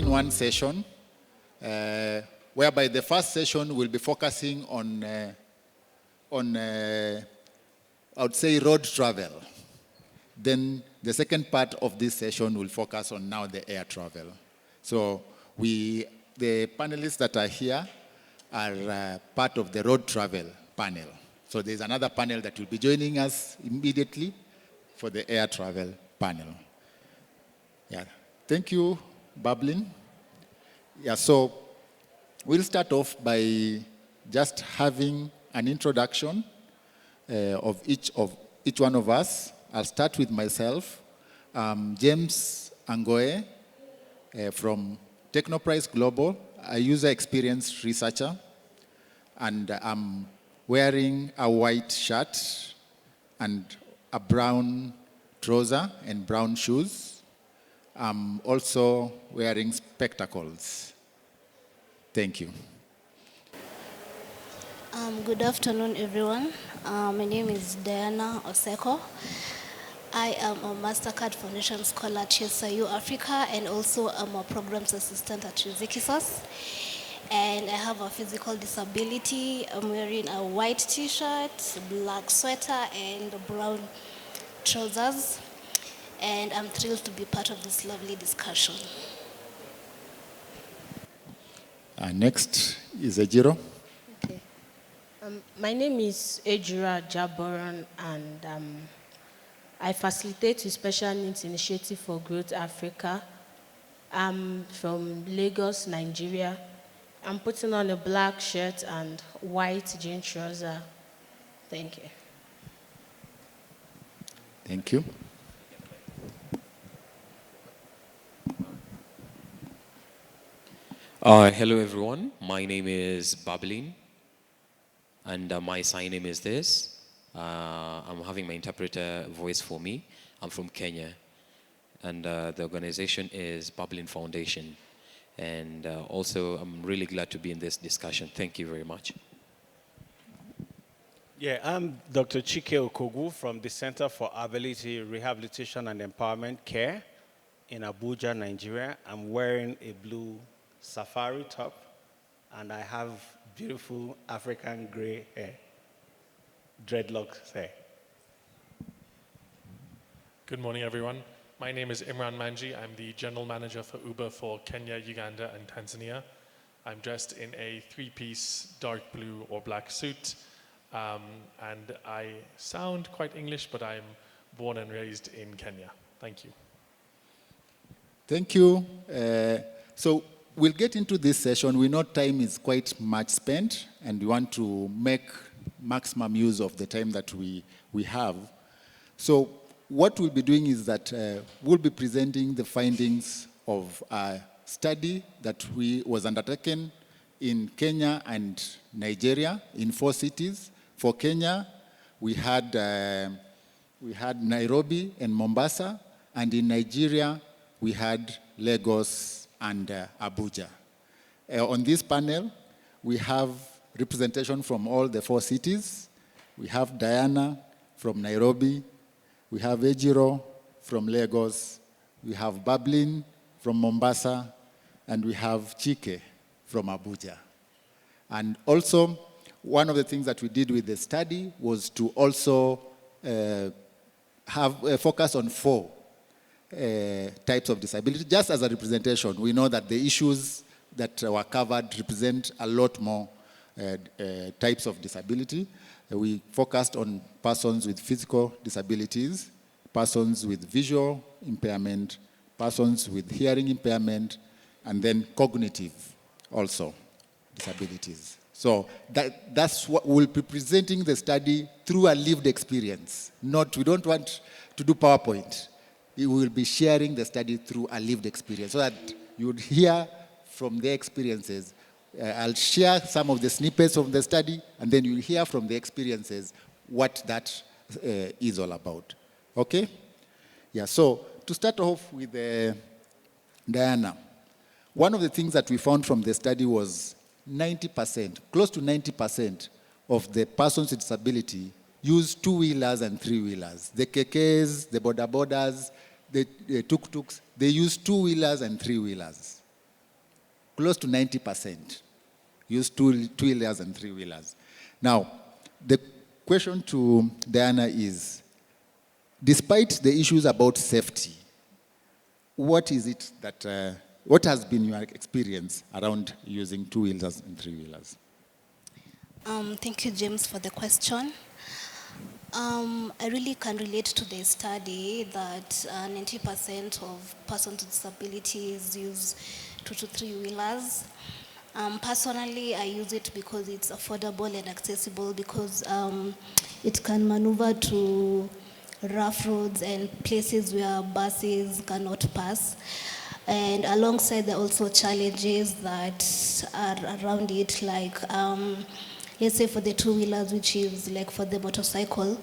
in one session, whereby the first session will be focusing on I would say, road travel. Then the second part of this session will focus on now the air travel. So the panelists that are here are part of the road travel panel. So there's another panel that will be joining us immediately for the air travel panel. Yeah, thank you, Bablin. Yeah, so we'll start off by just having an introduction of each one of us. I'll start with myself. James Angoye from Technoprise Global, a user experience researcher, and I'm wearing a white shirt and a brown trouser and brown shoes. I'm also wearing spectacles. Thank you. Good afternoon, everyone. My name is Diana Oseko. I am a MasterCard Foundation Scholar at CSIU Africa, and also I'm a Programs Assistant at Rizikisas. And I have a physical disability. I'm wearing a white t-shirt, black sweater, and brown trousers. And I'm thrilled to be part of this lovely discussion. Next is Ejiro. Okay. My name is Ejira Jaboran, and I facilitate the Special Needs Initiative for Growth Africa. I'm from Lagos, Nigeria. I'm putting on a black shirt and white jean trouser. Thank you. Thank you. Hello, everyone. My name is Bablin, and my sign name is this. I'm having my interpreter voice for me. I'm from Kenya, and the organization is Bablin Foundation. And also, I'm really glad to be in this discussion. Thank you very much. Yeah, I'm Dr. Chike Okogwu from the Center for Ability, Rehabilitation, and Empowerment Care in Abuja, Nigeria. I'm wearing a blue safari top, and I have beautiful African gray hair, dreadlocks hair. Good morning, everyone. My name is Imran Manji. I'm the General Manager for Uber for Kenya, Uganda, and Tanzania. I'm dressed in a three-piece dark blue or black suit, and I sound quite English, but I'm born and raised in Kenya. Thank you. Thank you. So we'll get into this session. We know time is quite much spent, and we want to make maximum use of the time that we have. So what we'll be doing is that we'll be presenting the findings of a study that was undertaken in Kenya and Nigeria in 4 cities. For Kenya, we had Nairobi and Mombasa, and in Nigeria, we had Lagos and Abuja. On this panel, we have representation from all the 4 cities. We have Diana from Nairobi. We have Ejiro from Lagos. We have Bablin from Mombasa. And we have Chike from Abuja. And also, one of the things that we did with the study was to also have a focus on 4 types of disability, just as a representation. We know that the issues that were covered represent a lot more types of disability. We focused on persons with physical disabilities, persons with visual impairment, persons with hearing impairment, and then cognitive also disabilities. So that's what we'll be presenting the study through a lived experience. We don't want to do PowerPoint. We will be sharing the study through a lived experience so that you would hear from their experiences. I'll share some of the snippets of the study, and then you'll hear from the experiences what that is all about. Okay? Yeah, so to start off with Diana, one of the things that we found from the study was 90%, close to 90% of the persons with disability use 2-wheelers and 3-wheelers. The kekes, the boda bodas, the tuk-tuks, they use 2-wheelers and 3-wheelers. close to 90% use two-wheelers and three-wheelers. Now, the question to Diana is, despite the issues about safety, what is it that, what has been your experience around using two-wheelers and three-wheelers? Thank you, James, for the question. I really can relate to the study that 90% of persons with disabilities use 2 to 3-wheelers. Personally, I use it because it's affordable and accessible, because it can maneuver to rough roads and places where buses cannot pass. And alongside, there are also challenges that are around it, like let's say for the two-wheelers, which is like for the motorcycle,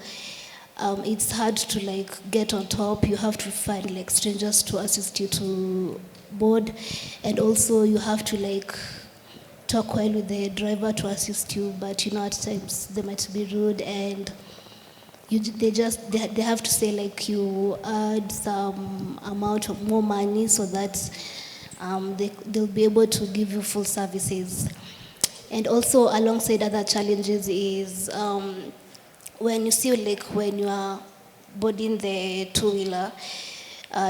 it's hard to like get on top. You have to find like strangers to assist you to board, and also you have to like talk well with the driver to assist you. But you know, at times they might be rude, and they have to say like you add some amount of more money so that they'll be able to give you full services. And also alongside other challenges is when you see like when you are boarding the two-wheeler,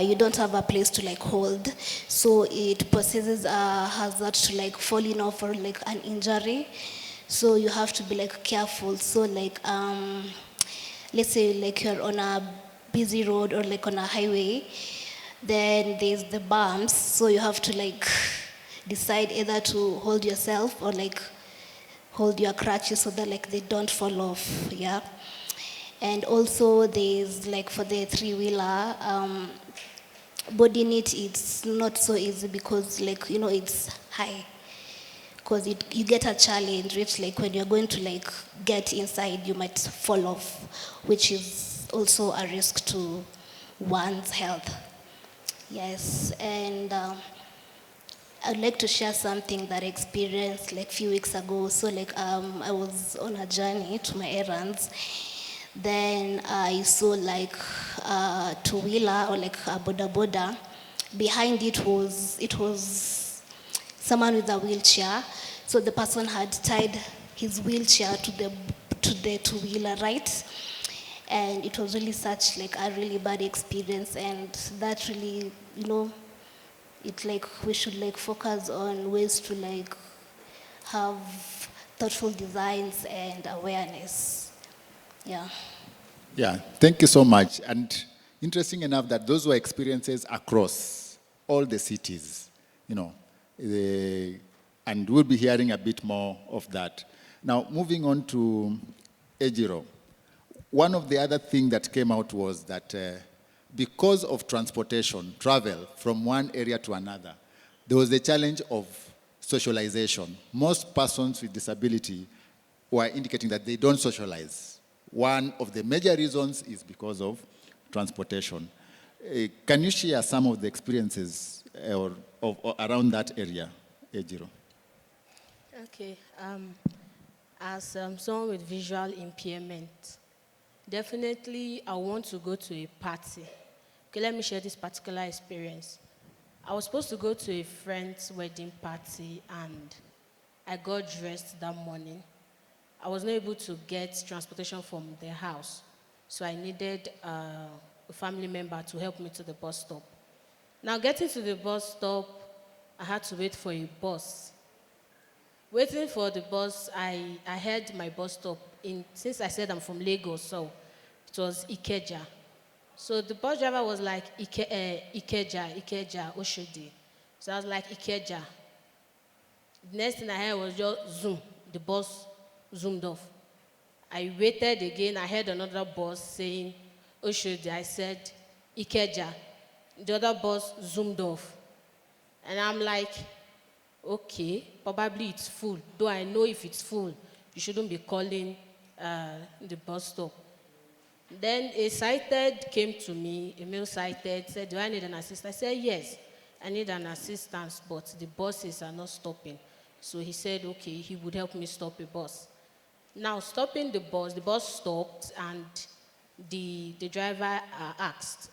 you don't have a place to like hold, so it possesses a hazard to like falling off or like an injury. So you have to be like careful. So like let's say like you're on a busy road or like on a highway, then there's the bumps, so you have to like decide either to hold yourself or like hold your crutches so that like they don't fall off, yeah. And also there's like for the three-wheeler, boarding it's not so easy because like, you know, it's high. Because you get a challenge, which like when you're going to like get inside, you might fall off, which is also a risk to one's health. Yes, and I'd like to share something that I experienced like a few weeks ago. So like I was on a journey to my errands. Then I saw like a two-wheeler or like a boda. Behind it was someone with a wheelchair. So the person had tied his wheelchair to the two-wheeler, right? And it was really such like a really bad experience, and that really, you know, it's like we should like focus on ways to like have thoughtful designs and awareness. Yeah. Yeah, thank you so much. And interesting enough that those were experiences across all the cities, you know, and we'll be hearing a bit more of that. Now, moving on to Ejiro, one of the other things that came out was that because of transportation, travel from one area to another, there was the challenge of socialization. Most persons with disability were indicating that they don't socialize. One of the major reasons is because of transportation. Can you share some of the experiences around that area, Ejiro? Okay. As someone with visual impairment, definitely I want to go to a party. Okay, let me share this particular experience. I was supposed to go to a friend's wedding party, and I got dressed that morning. I was not able to get transportation from the house, so I needed a family member to help me to the bus stop. Now, getting to the bus stop, I had to wait for a bus. Waiting for the bus, I heard my bus stop. Since I said I'm from Lagos, so it was Ikeja. So the bus driver was like, Ikeja, Oshodi. So I was like, Ikeja. The next thing I heard was just zoom. The bus zoomed off. I waited again. I heard another bus saying, Oshodi. I said, Ikeja. The other bus zoomed off. And I'm like, okay, probably it's full. Though I know if it's full, you shouldn't be calling the bus stop. Then a sighted came to me, a male sighted, said, do I need an assistant? I said, yes, I need an assistance, but the buses are not stopping. So he said, okay, he would help me stop a bus. Now, stopping the bus stopped, and the driver asked,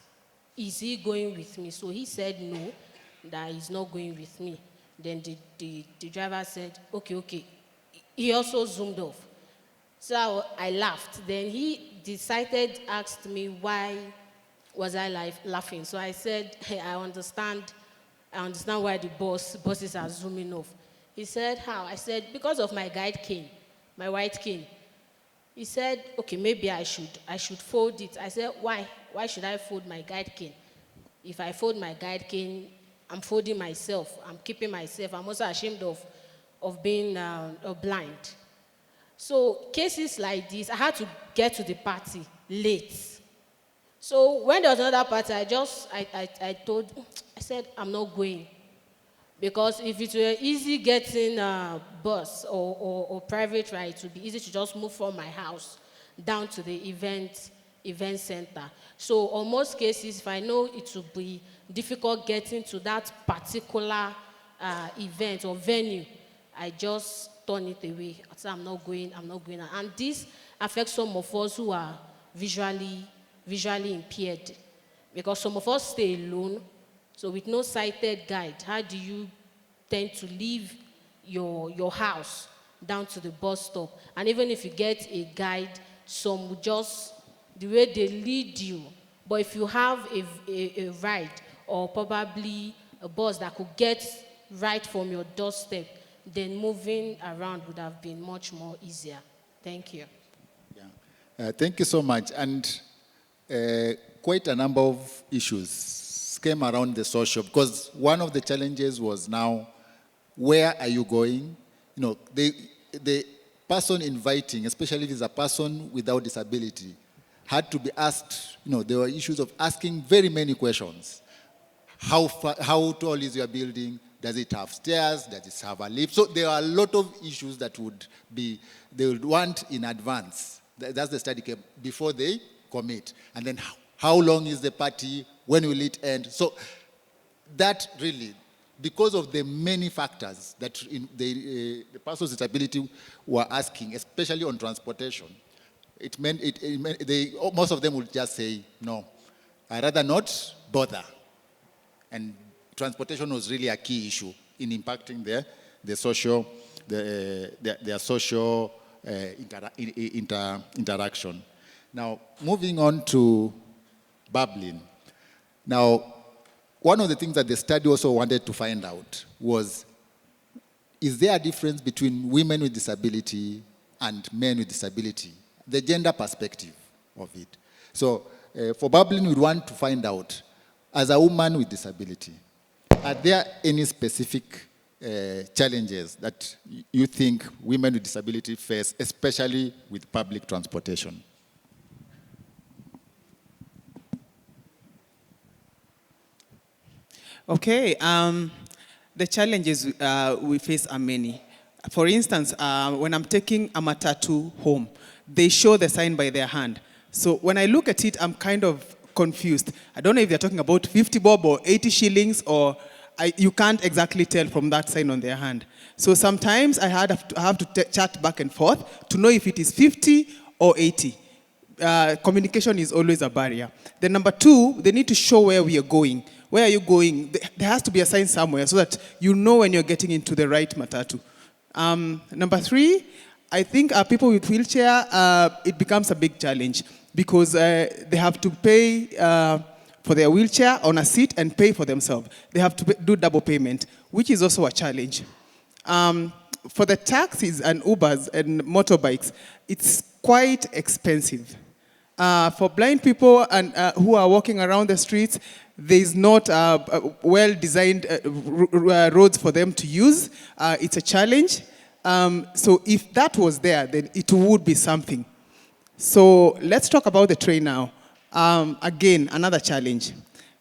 is he going with me? So he said no, that he's not going with me. Then the driver said, okay. He also zoomed off. So I laughed. Then he decided, asked me why was I laughing. So I said, hey, I understand why the buses are zooming off. He said, how? I said, because of my guide cane, my white cane. He said, okay, maybe I should fold it. I said, why? Why should I fold my guide cane? If I fold my guide cane, I'm folding myself. I'm keeping myself. I'm also ashamed of being blind. So cases like this, I had to get to the party late. So when there was another party, I said, I'm not going. Because if it were easy getting a bus or private ride, it would be easy to just move from my house down to the event center. So on most cases, if I know it will be difficult getting to that particular event or venue, I just turn it away. I say, I'm not going. And this affects some of us who are visually impaired. Because some of us stay alone. So with no sighted guide, how do you tend to leave your house down to the bus stop? And even if you get a guide, some will just, the way they lead you. But if you have a ride or probably a bus that could get right from your doorstep, then moving around would have been much more easier. Thank you. Yeah. Thank you so much. And quite a number of issues came around the social, because one of the challenges was now, where are you going? You know, the person inviting, especially if it's a person without disability, had to be asked, you know, there were issues of asking very many questions. How tall is your building? Does it have stairs? Does it have a lift? So there are a lot of issues that they would want in advance. That's the study came before they commit. And then how long is the party? When will it end? So that really, because of the many factors that the persons with disability were asking, especially on transportation, it meant most of them would just say, no, I'd rather not bother. And transportation was really a key issue in impacting their social interaction. Now, moving on to bubbling. Now, one of the things that the study also wanted to find out was, is there a difference between women with disability and men with disability? The gender perspective of it. So, for bubbling, we want to find out, as a woman with disability, are there any specific challenges that you think women with disability face, especially with public transportation? Okay, the challenges we face are many. For instance, when I'm taking a matatu home, they show the sign by their hand. So when I look at it, I'm kind of confused. I don't know if they're talking about 50 bob or 80 shillings, or you can't exactly tell from that sign on their hand. So sometimes I have to chat back and forth to know if it is 50 or 80. Communication is always a barrier. Then number two, they need to show where we are going. Where are you going? There has to be a sign somewhere so that you know when you're getting into the right matatu. Number three, I think people with wheelchair, it becomes a big challenge because they have to pay for their wheelchair on a seat and pay for themselves. They have to do double payment, which is also a challenge. For the taxis and Ubers and motorbikes, it's quite expensive. For blind people and who are walking around the streets, there's not well-designed roads for them to use. It's a challenge. So if that was there, then it would be something. So let's talk about the train now. Again, another challenge.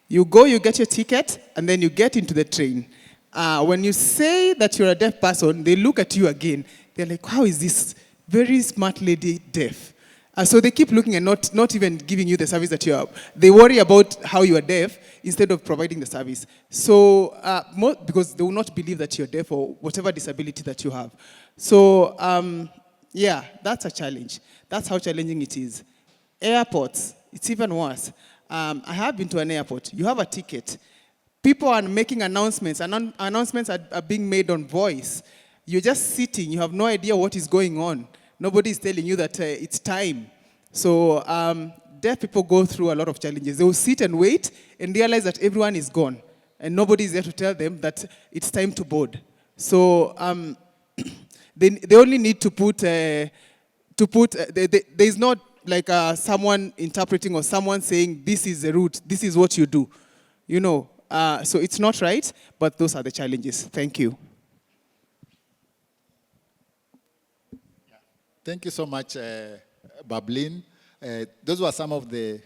You go, you get your ticket, and then you get into the train. When you say that you're a deaf person, they look at you again. They're like, how is this very smart lady deaf? So they keep looking and not even giving you the service that you have. They worry about how you are deaf instead of providing the service. So, because they will not believe that you're deaf or whatever disability that you have. So, yeah, that's a challenge. That's how challenging it is. Airports, it's even worse. I have been to an airport. You have a ticket. People are making announcements. Announcements are being made on voice. You're just sitting. You have no idea what is going on. Nobody is telling you that it's time. So deaf people go through a lot of challenges. They will sit and wait and realize that everyone is gone. And nobody is there to tell them that it's time to board. So they only need to put, there's not like someone interpreting or someone saying, this is the route, this is what you do. You know, so it's not right, but those are the challenges. Thank you. Thank you so much, Bablin. Those are some of the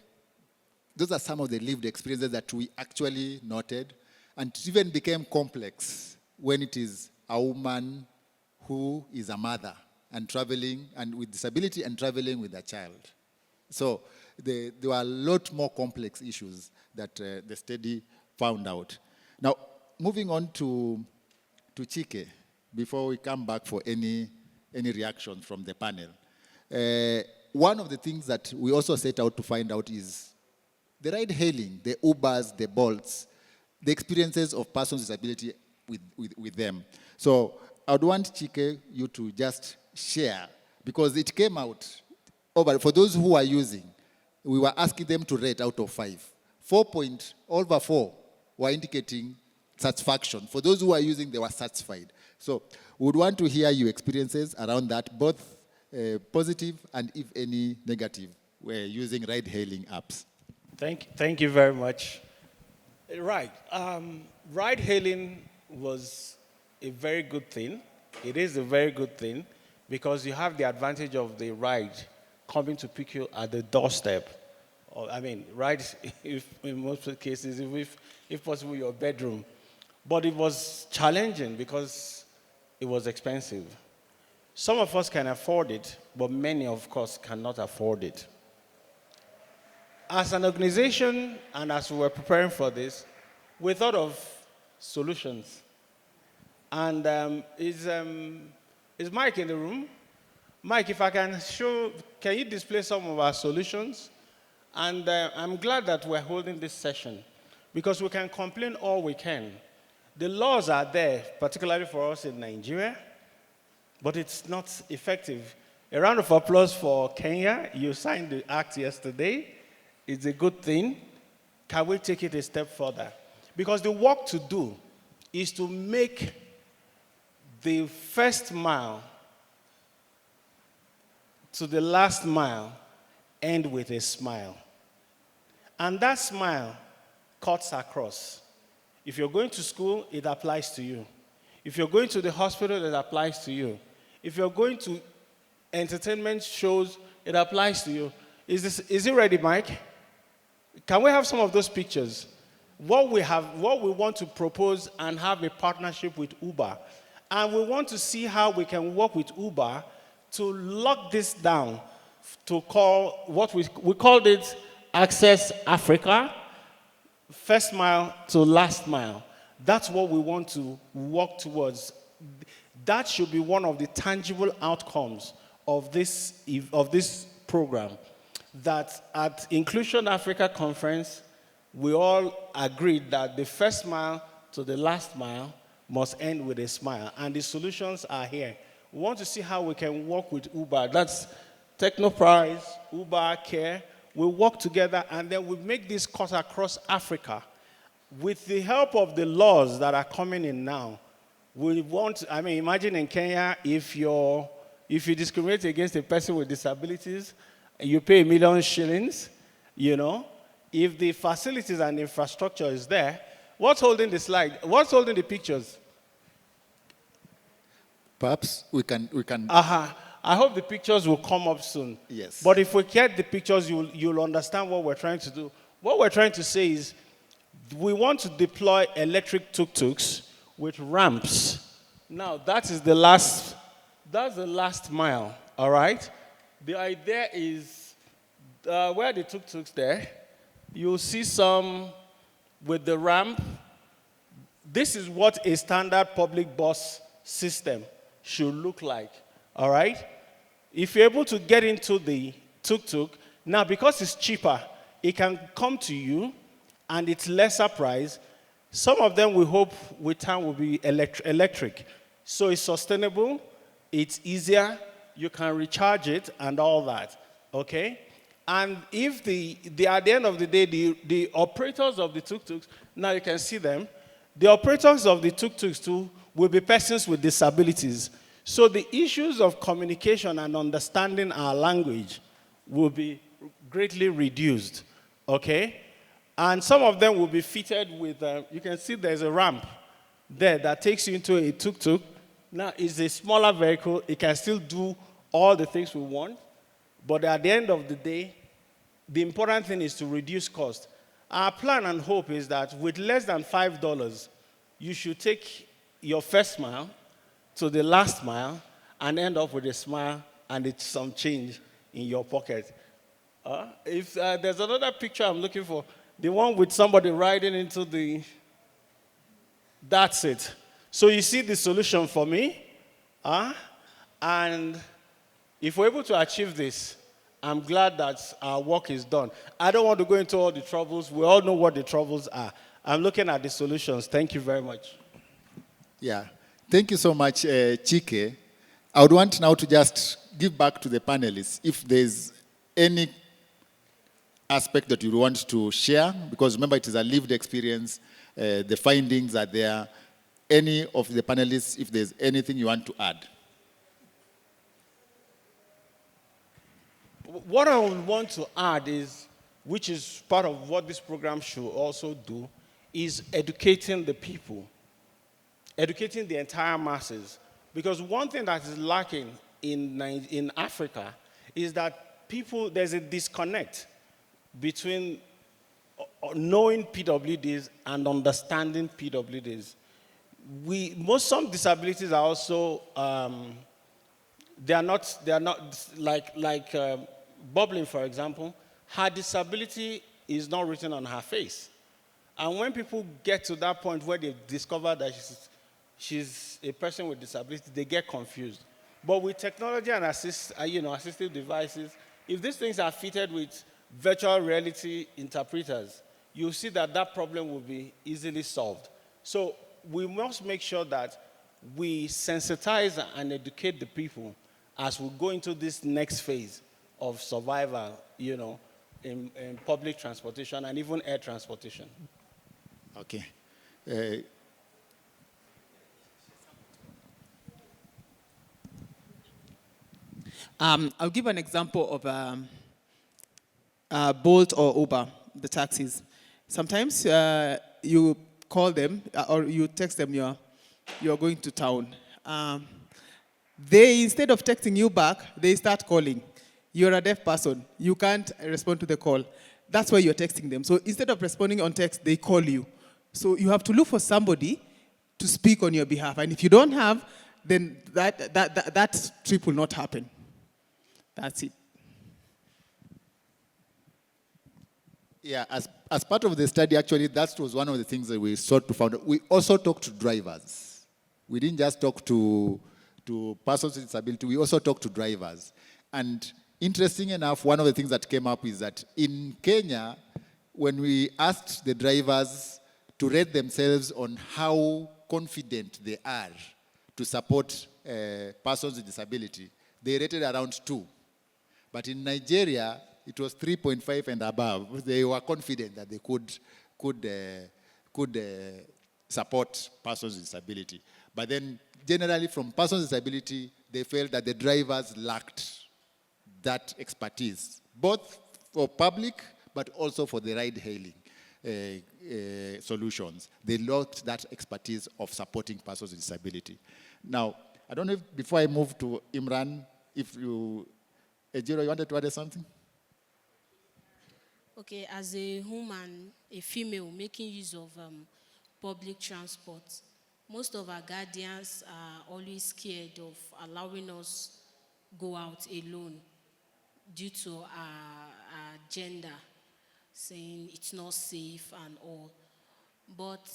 lived experiences that we actually noted, and it even became complex when it is a woman who is a mother and traveling and with disability and traveling with a child. So there were a lot more complex issues that the study found out. Now, moving on to Chike, before we come back for any reactions from the panel. One of the things that we also set out to find out is the ride-hailing, the Ubers, the Bolts, the experiences of persons with disability with them. So I would want Chike, you to just share, because it came out, for those who are using, we were asking them to rate out of 5. Over 4 were indicating satisfaction. For those who are using, they were satisfied. So we would want to hear your experiences around that, both positive and, if any, negative, where using ride-hailing apps. Thank you very much. Right. Ride-hailing was a very good thing. It is a very good thing because you have the advantage of the ride coming to pick you at the doorstep. Or, I mean, ride, in most cases, if possible, your bedroom. But it was challenging because it was expensive. Some of us can afford it, but many, of course, cannot afford it. As an organization, and as we were preparing for this, we thought of solutions. And is Mike in the room? Mike, if I can can you display some of our solutions? And I'm glad that we're holding this session because we can complain all we can. The laws are there, particularly for us in Nigeria, but it's not effective. A round of applause for Kenya. You signed the act yesterday. It's a good thing. Can we take it a step further? Because the work to do is to make the first mile to the last mile end with a smile. And that smile cuts across. If you're going to school, it applies to you. If you're going to the hospital, it applies to you. If you're going to entertainment shows, it applies to you. Is it ready, Mike? Can we have some of those pictures? What we want to propose and have a partnership with Uber. And we want to see how we can work with Uber to lock this down, to call what we called it Access Africa, first mile to last mile. That's what we want to work towards. That should be one of the tangible outcomes of this program. That at Inclusion Africa Conference, we all agreed that the first mile to the last mile must end with a smile. And the solutions are here. We want to see how we can work with Uber. That's Technoprise, Uber, Care. We work together and then we make this cut across Africa. With the help of the laws that are coming in now, we want, imagine in Kenya, if you discriminate against a person with disabilities, you pay $1 million shillings, you know. If the facilities and infrastructure is there, what's holding the slide? What's holding the pictures? Perhaps we can. I hope the pictures will come up soon. Yes. But if we get the pictures, you'll understand what we're trying to do. What we're trying to say is we want to deploy electric tuk-tuks with ramps. Now, that's the last mile, all right? The idea is where the tuk-tuks there, you'll see some with the ramp. This is what a standard public bus system should look like, all right? If you're able to get into the tuk-tuk, now because it's cheaper, it can come to you and it's lesser price. Some of them we hope with time will be electric. So it's sustainable, it's easier, you can recharge it and all that, okay? And if at the end of the day, the operators of the tuk-tuks, now you can see them, the operators of the tuk-tuks too will be persons with disabilities. So the issues of communication and understanding our language will be greatly reduced, okay? And some of them will be fitted with, you can see there's a ramp there that takes you into a tuk-tuk. Now, it's a smaller vehicle. It can still do all the things we want. But at the end of the day, the important thing is to reduce cost. Our plan and hope is that with less than $5, you should take your first mile to the last mile and end up with a smile and it's some change in your pocket. If there's another picture I'm looking for, the one with somebody riding into the, that's it. So you see the solution for me, and if we're able to achieve this, I'm glad that our work is done. I don't want to go into all the troubles. We all know what the troubles are. I'm looking at the solutions. Thank you very much. Yeah, thank you so much, Chike. I would want now to just give back to the panelists if there's any aspect that you want to share, because remember it is a lived experience, the findings are there. Any of the panelists, if there's anything you want to add. What I would want to add is, which is part of what this program should also do, is educating the people, educating the entire masses. Because one thing that is lacking in Africa is that there's a disconnect between knowing PWDs and understanding PWDs. Some disabilities are also, they are not like Bubbling, for example, her disability is not written on her face. And when people get to that point where they discover that she's a person with disability, they get confused. But with technology and assistive devices, if these things are fitted with virtual reality interpreters, you'll see that problem will be easily solved. So we must make sure that we sensitize and educate the people as we go into this next phase of survival, in public transportation and even air transportation. Okay. I'll give an example of Bolt or Uber, the taxis. Sometimes you call them or you text them you're going to town. They, instead of texting you back, they start calling. You're a deaf person. You can't respond to the call. That's why you're texting them. So instead of responding on text, they call you. So you have to look for somebody to speak on your behalf. And if you don't have, then that trip will not happen. That's it. Yeah, as part of the study, actually, that was one of the things that we sought to find out. We also talked to drivers. We didn't just talk to persons with disability, we also talked to drivers. And interesting enough, one of the things that came up is that in Kenya, when we asked the drivers to rate themselves on how confident they are to support persons with disability, they rated around 2. But in Nigeria, it was 3.5 and above. They were confident that they could support persons with disability. But then, generally, from persons with disability, they felt that the drivers lacked that expertise, both for public, but also for the ride-hailing solutions. They lacked that expertise of supporting persons with disability. Now, I don't know if, before I move to Imran, if you, Ejiro, you wanted to add something? Okay, as a woman, a female making use of public transport, most of our guardians are always scared of allowing us go out alone due to our gender, saying it's not safe and all. But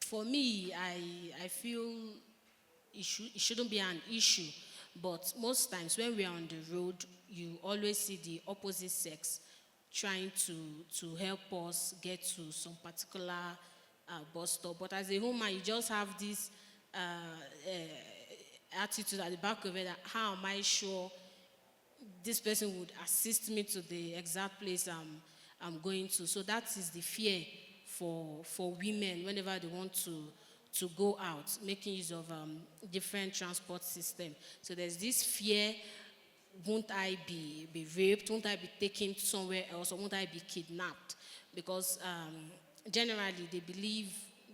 for me, I feel it shouldn't be an issue. But most times when we are on the road, you always see the opposite sex trying to help us get to some particular bus stop. But as a woman, you just have this attitude at the back of it, that how am I sure this person would assist me to the exact place I'm going to. So that is the fear for women whenever they want to go out, making use of different transport system. So there's this fear, won't I be raped? Won't I be taken somewhere else? Or won't I be kidnapped? Because generally they believe,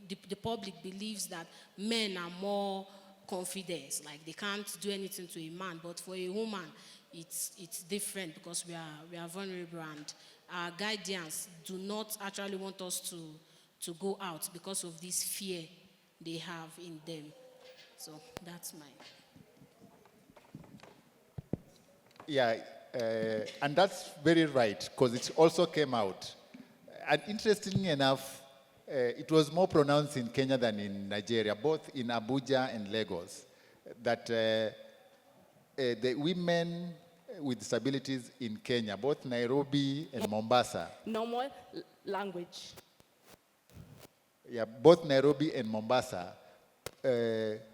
the public believes that men are more confident, like they can't do anything to a man. But for a woman, it's different, because we are vulnerable, and our guardians do not actually want us to go out because of this fear they have in them. So that's mine. Yeah, and that's very right, because it also came out. And interestingly enough, it was more pronounced in Kenya than in Nigeria, both in Abuja and Lagos, that the women with disabilities in Kenya, both Nairobi and Mombasa. Normal language. Yeah, both Nairobi and Mombasa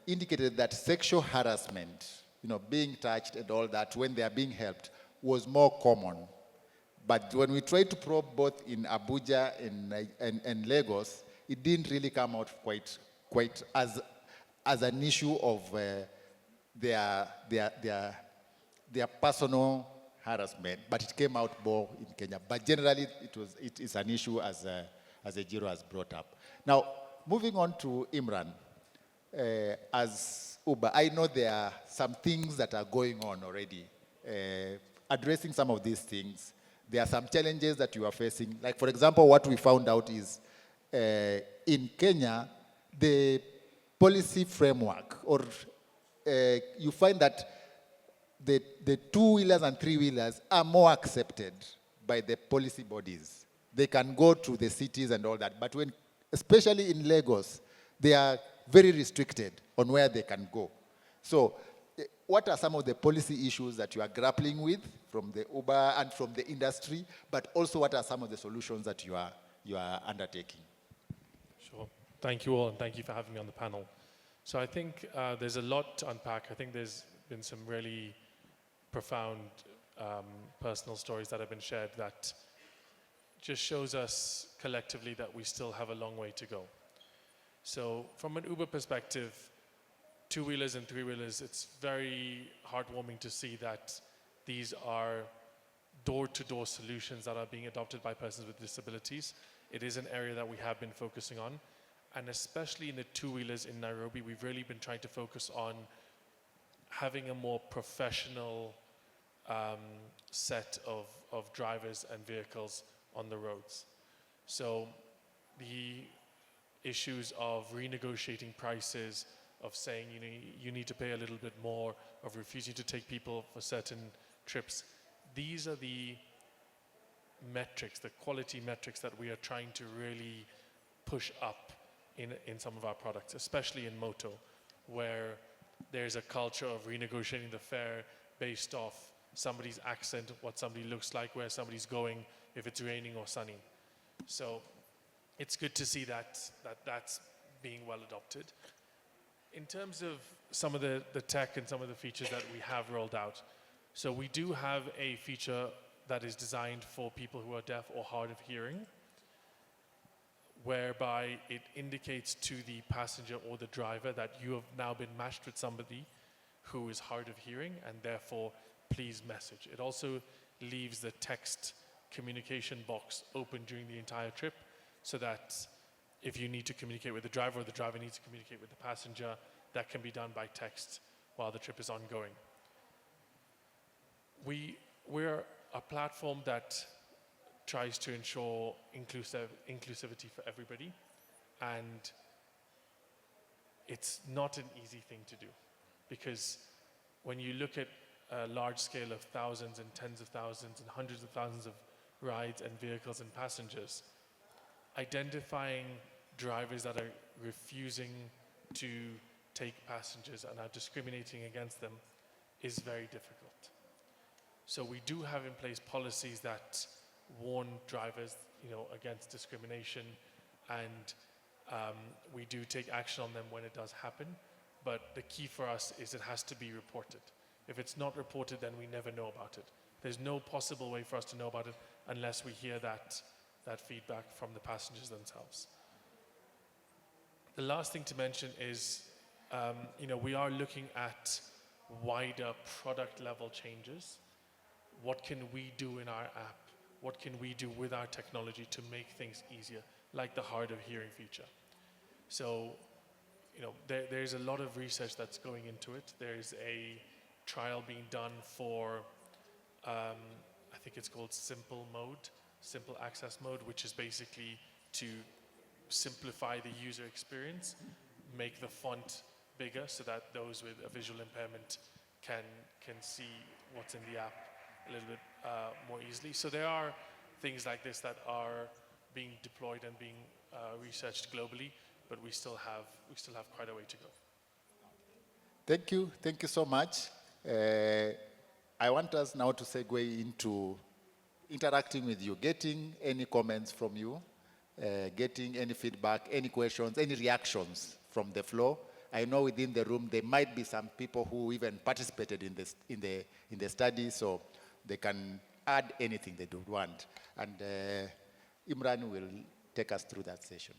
indicated that sexual harassment, being touched and all that, when they are being helped, was more common. But when we tried to probe both in Abuja and Lagos, it didn't really come out quite as an issue of their personal harassment, but it came out more in Kenya. But generally, it is an issue as Ejiro has brought up. Now, moving on to Imran, as Uber, I know there are some things that are going on already, addressing some of these things. There are some challenges that you are facing. Like, for example, what we found out is in Kenya, the policy framework, or you find that the two-wheelers and three-wheelers are more accepted by the policy bodies. They can go to the cities and all that. But especially in Lagos, they are very restricted on where they can go. So what are some of the policy issues that you are grappling with from the Uber and from the industry, but also what are some of the solutions that you are undertaking? Sure. Thank you all, and thank you for having me on the panel. So I think there's a lot to unpack. I think there's been some really profound personal stories that have been shared that just shows us collectively that we still have a long way to go. So from an Uber perspective, two-wheelers and three-wheelers, it's very heartwarming to see that these are door-to-door solutions that are being adopted by persons with disabilities. It is an area that we have been focusing on. And especially in the two-wheelers in Nairobi, we've really been trying to focus on having a more professional set of drivers and vehicles on the roads. So the issues of renegotiating prices, of saying you need to pay a little bit more, of refusing to take people for certain trips. These are the metrics, the quality metrics that we are trying to really push up in some of our products, especially in moto, where there's a culture of renegotiating the fare based off somebody's accent, what somebody looks like, where somebody's going, if it's raining or sunny. So it's good to see that's being well adopted. In terms of some of the tech and some of the features that we have rolled out, so we do have a feature that is designed for people who are deaf or hard of hearing, whereby it indicates to the passenger or the driver that you have now been matched with somebody who is hard of hearing, and therefore please message. It also leaves the text communication box open during the entire trip, so that if you need to communicate with the driver or the driver needs to communicate with the passenger, that can be done by text while the trip is ongoing. We're a platform that tries to ensure inclusivity for everybody, and it's not an easy thing to do, because when you look at a large scale of thousands and tens of thousands and hundreds of thousands of rides and vehicles and passengers, identifying drivers that are refusing to take passengers and are discriminating against them is very difficult. So we do have in place policies that warn drivers, against discrimination, and we do take action on them when it does happen. But the key for us is it has to be reported. If it's not reported, then we never know about it. There's no possible way for us to know about it unless we hear that feedback from the passengers themselves. The last thing to mention is, we are looking at wider product level changes. What can we do in our app? What can we do with our technology to make things easier, like the hard of hearing feature? So, there's a lot of research that's going into it. There's a trial being done for, I think it's called simple access mode, which is basically to simplify the user experience, make the font bigger so that those with a visual impairment can see what's in the app a little bit more easily. So there are things like this that are being deployed and being researched globally, but we still have quite a way to go. Thank you so much. I want us now to segue into interacting with you, getting any comments from you, getting any feedback, any questions, any reactions from the floor. I know within the room there might be some people who even participated in the study, so they can add anything they do want. And Imran will take us through that session.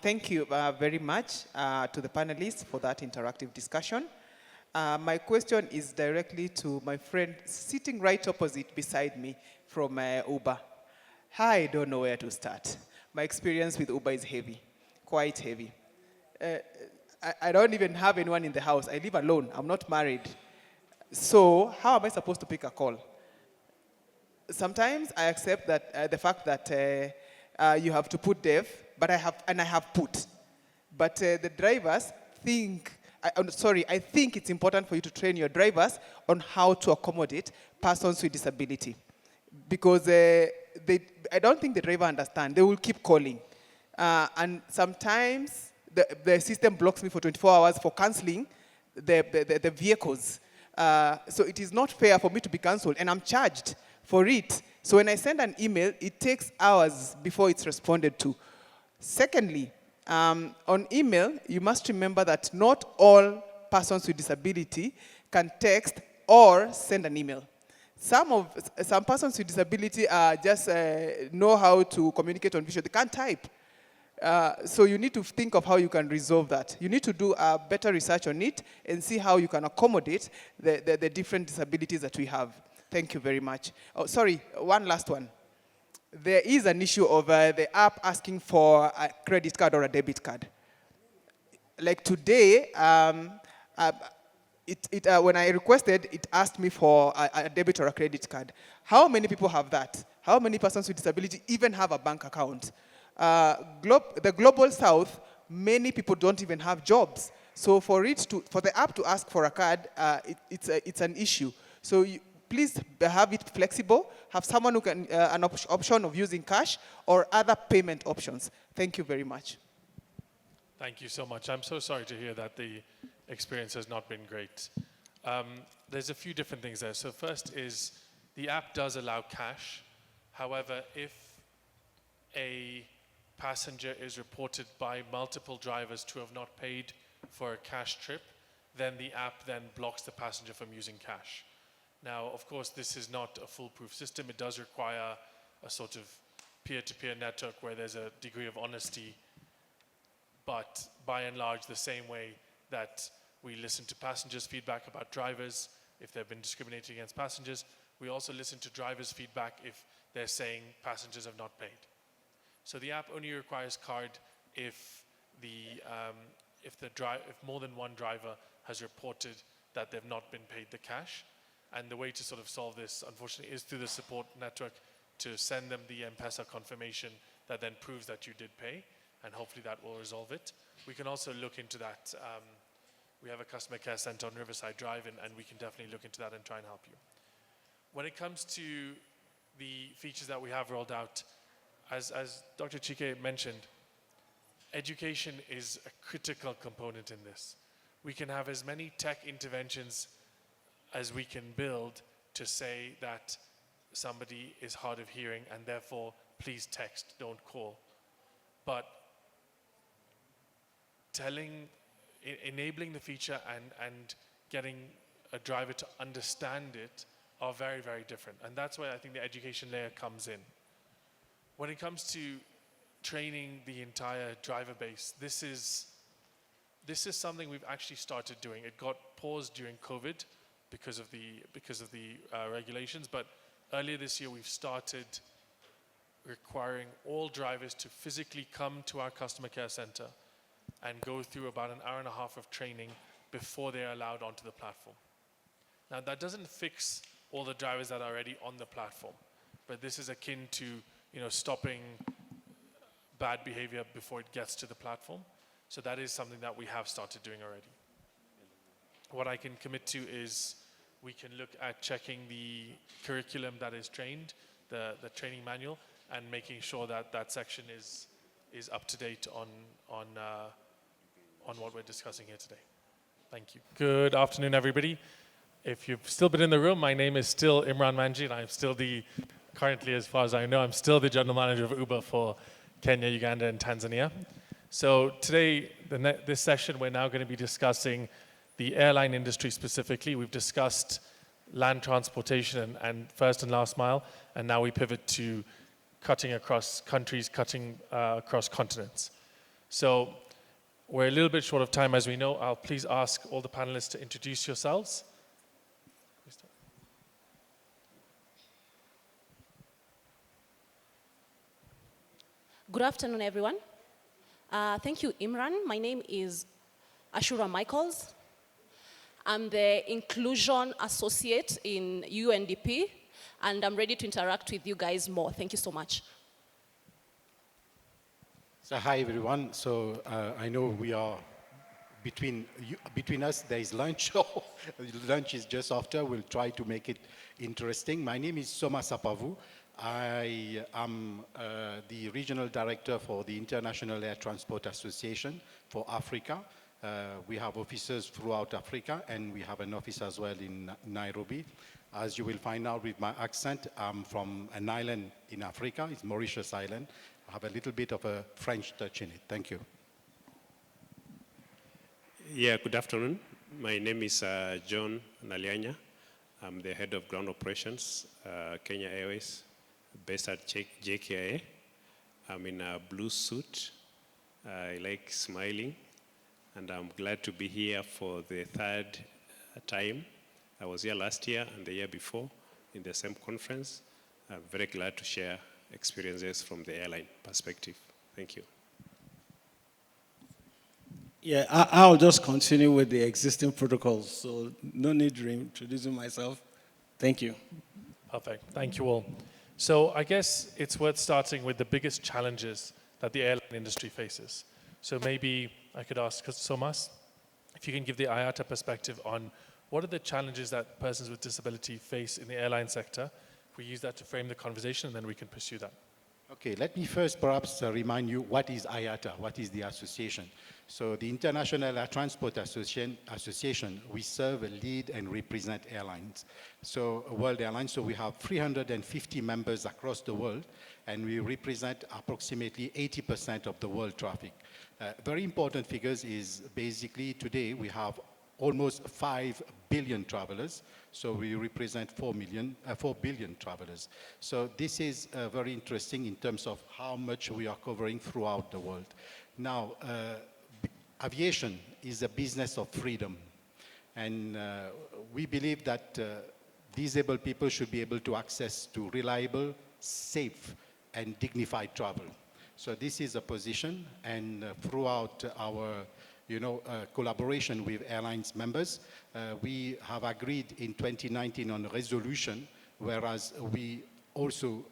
Thank you very much to the panelists for that interactive discussion. My question is directly to my friend sitting right opposite beside me from Uber. I don't know where to start. My experience with Uber is heavy, quite heavy. I don't even have anyone in the house. I live alone. I'm not married. So how am I supposed to pick a call? Sometimes I accept that the fact that you have to put dev, but I have put. But the drivers think, I think it's important for you to train your drivers on how to accommodate persons with disability. Because I don't think the driver understands. They will keep calling. And sometimes the system blocks me for 24 hours for canceling the vehicles. So it is not fair for me to be cancelled, and I'm charged for it. So when I send an email, it takes hours before it's responded to. Secondly, on email, you must remember that not all persons with disability can text or send an email. Some persons with disability just know how to communicate on visual. They can't type. So you need to think of how you can resolve that. You need to do better research on it and see how you can accommodate the different disabilities that we have. Thank you very much. Oh, sorry, one last one. There is an issue of the app asking for a credit card or a debit card. Like today, when I requested, it asked me for a debit or a credit card. How many people have that? How many persons with disability even have a bank account? The global south, many people don't even have jobs. So for the app to ask for a card, it's an issue. So please have it flexible. Have someone who can an option of using cash or other payment options. Thank you very much. Thank you so much. I'm so sorry to hear that the experience has not been great. There's a few different things there. So first is the app does allow cash. However, if a passenger is reported by multiple drivers to have not paid for a cash trip, then the app then blocks the passenger from using cash. Now, of course, this is not a foolproof system. It does require a sort of peer-to-peer network where there's a degree of honesty, but by and large, the same way that we listen to passengers' feedback about drivers if they've been discriminating against passengers, we also listen to drivers' feedback if they're saying passengers have not paid. So the app only requires card if more than one driver has reported that they've not been paid the cash. And the way to sort of solve this, unfortunately, is through the support network to send them the M-Pesa confirmation that then proves that you did pay, and hopefully that will resolve it. We can also look into that. We have a customer care center on Riverside Drive, and we can definitely look into that and try and help you. When it comes to the features that we have rolled out, as Dr. Chike mentioned, education is a critical component in this. we can have as many tech interventions as we can build to say that somebody is hard of hearing and therefore please text, don't call. But enabling the feature and getting a driver to understand it are very, very different. And that's where I think the education layer comes in. When it comes to training the entire driver base, this is something we've actually started doing. It got paused during COVID because of the regulations, but earlier this year we've started requiring all drivers to physically come to our customer care center and go through about an hour and a half of training before they're allowed onto the platform. Now that doesn't fix all the drivers that are already on the platform, but this is akin to stopping bad behavior before it gets to the platform. So that is something that we have started doing already. What I can commit to is we can look at checking the curriculum that is trained, the training manual, and making sure that that section is up to date on what we're discussing here today. Thank you. Good afternoon, everybody. If you've still been in the room, my name is still Imran Manji, and I'm still currently, as far as I know, I'm still the general manager of Uber for Kenya, Uganda, and Tanzania. So today, this session, we're now going to be discussing the airline industry specifically. We've discussed land transportation and first and last mile, and now we pivot to cutting across countries, cutting across continents. So we're a little bit short of time, as we know. I'll please ask all the panelists to introduce yourselves. Good afternoon, everyone. Thank you, Imran. My name is Ashura Michaels. I'm the Inclusion Associate in UNDP, and I'm ready to interact with you guys more. Thank you so much. So hi, everyone. So I know we are between us, there is lunch. Lunch is just after. We'll try to make it interesting. My name is Soma Sapavu. I am the regional director for the International Air Transport Association for Africa. We have offices throughout Africa, and we have an office as well in Nairobi. As you will find out with my accent, I'm from an island in Africa. It's Mauritius Island. I have a little bit of a French touch in it. Thank you. Yeah, good afternoon. My name is John Naliany. I'm the head of ground operations, Kenya Airways, based at JKIA. I'm in a blue suit. I like smiling, and I'm glad to be here for the third time. I was here last year and the year before in the same conference. I'm very glad to share experiences from the airline perspective. Thank you. Yeah, I'll just continue with the existing protocols, so no need to introducing myself. Thank you. Perfect. Thank you all. So I guess it's worth starting with the biggest challenges that the airline industry faces. So maybe I could ask Somas, if you can give the IATA perspective on what are the challenges that persons with disability face in the airline sector. If we use that to frame the conversation, then we can pursue that. Okay, let me first perhaps remind you what is IATA, what is the association. So the International Air Transport Association, we serve, lead, and represent airlines. So world airlines, so we have 350 members across the world, and we represent approximately 80% of the world traffic. Very important figures is basically today we have almost 5 billion travelers. So we represent 4 billion travelers. So this is very interesting in terms of how much we are covering throughout the world. Now, aviation is a business of freedom. And we believe that disabled people should be able to access to reliable, safe, and dignified travel. So this is a position, and throughout our collaboration with airlines members, we have agreed in 2019 on a resolution, whereas we also,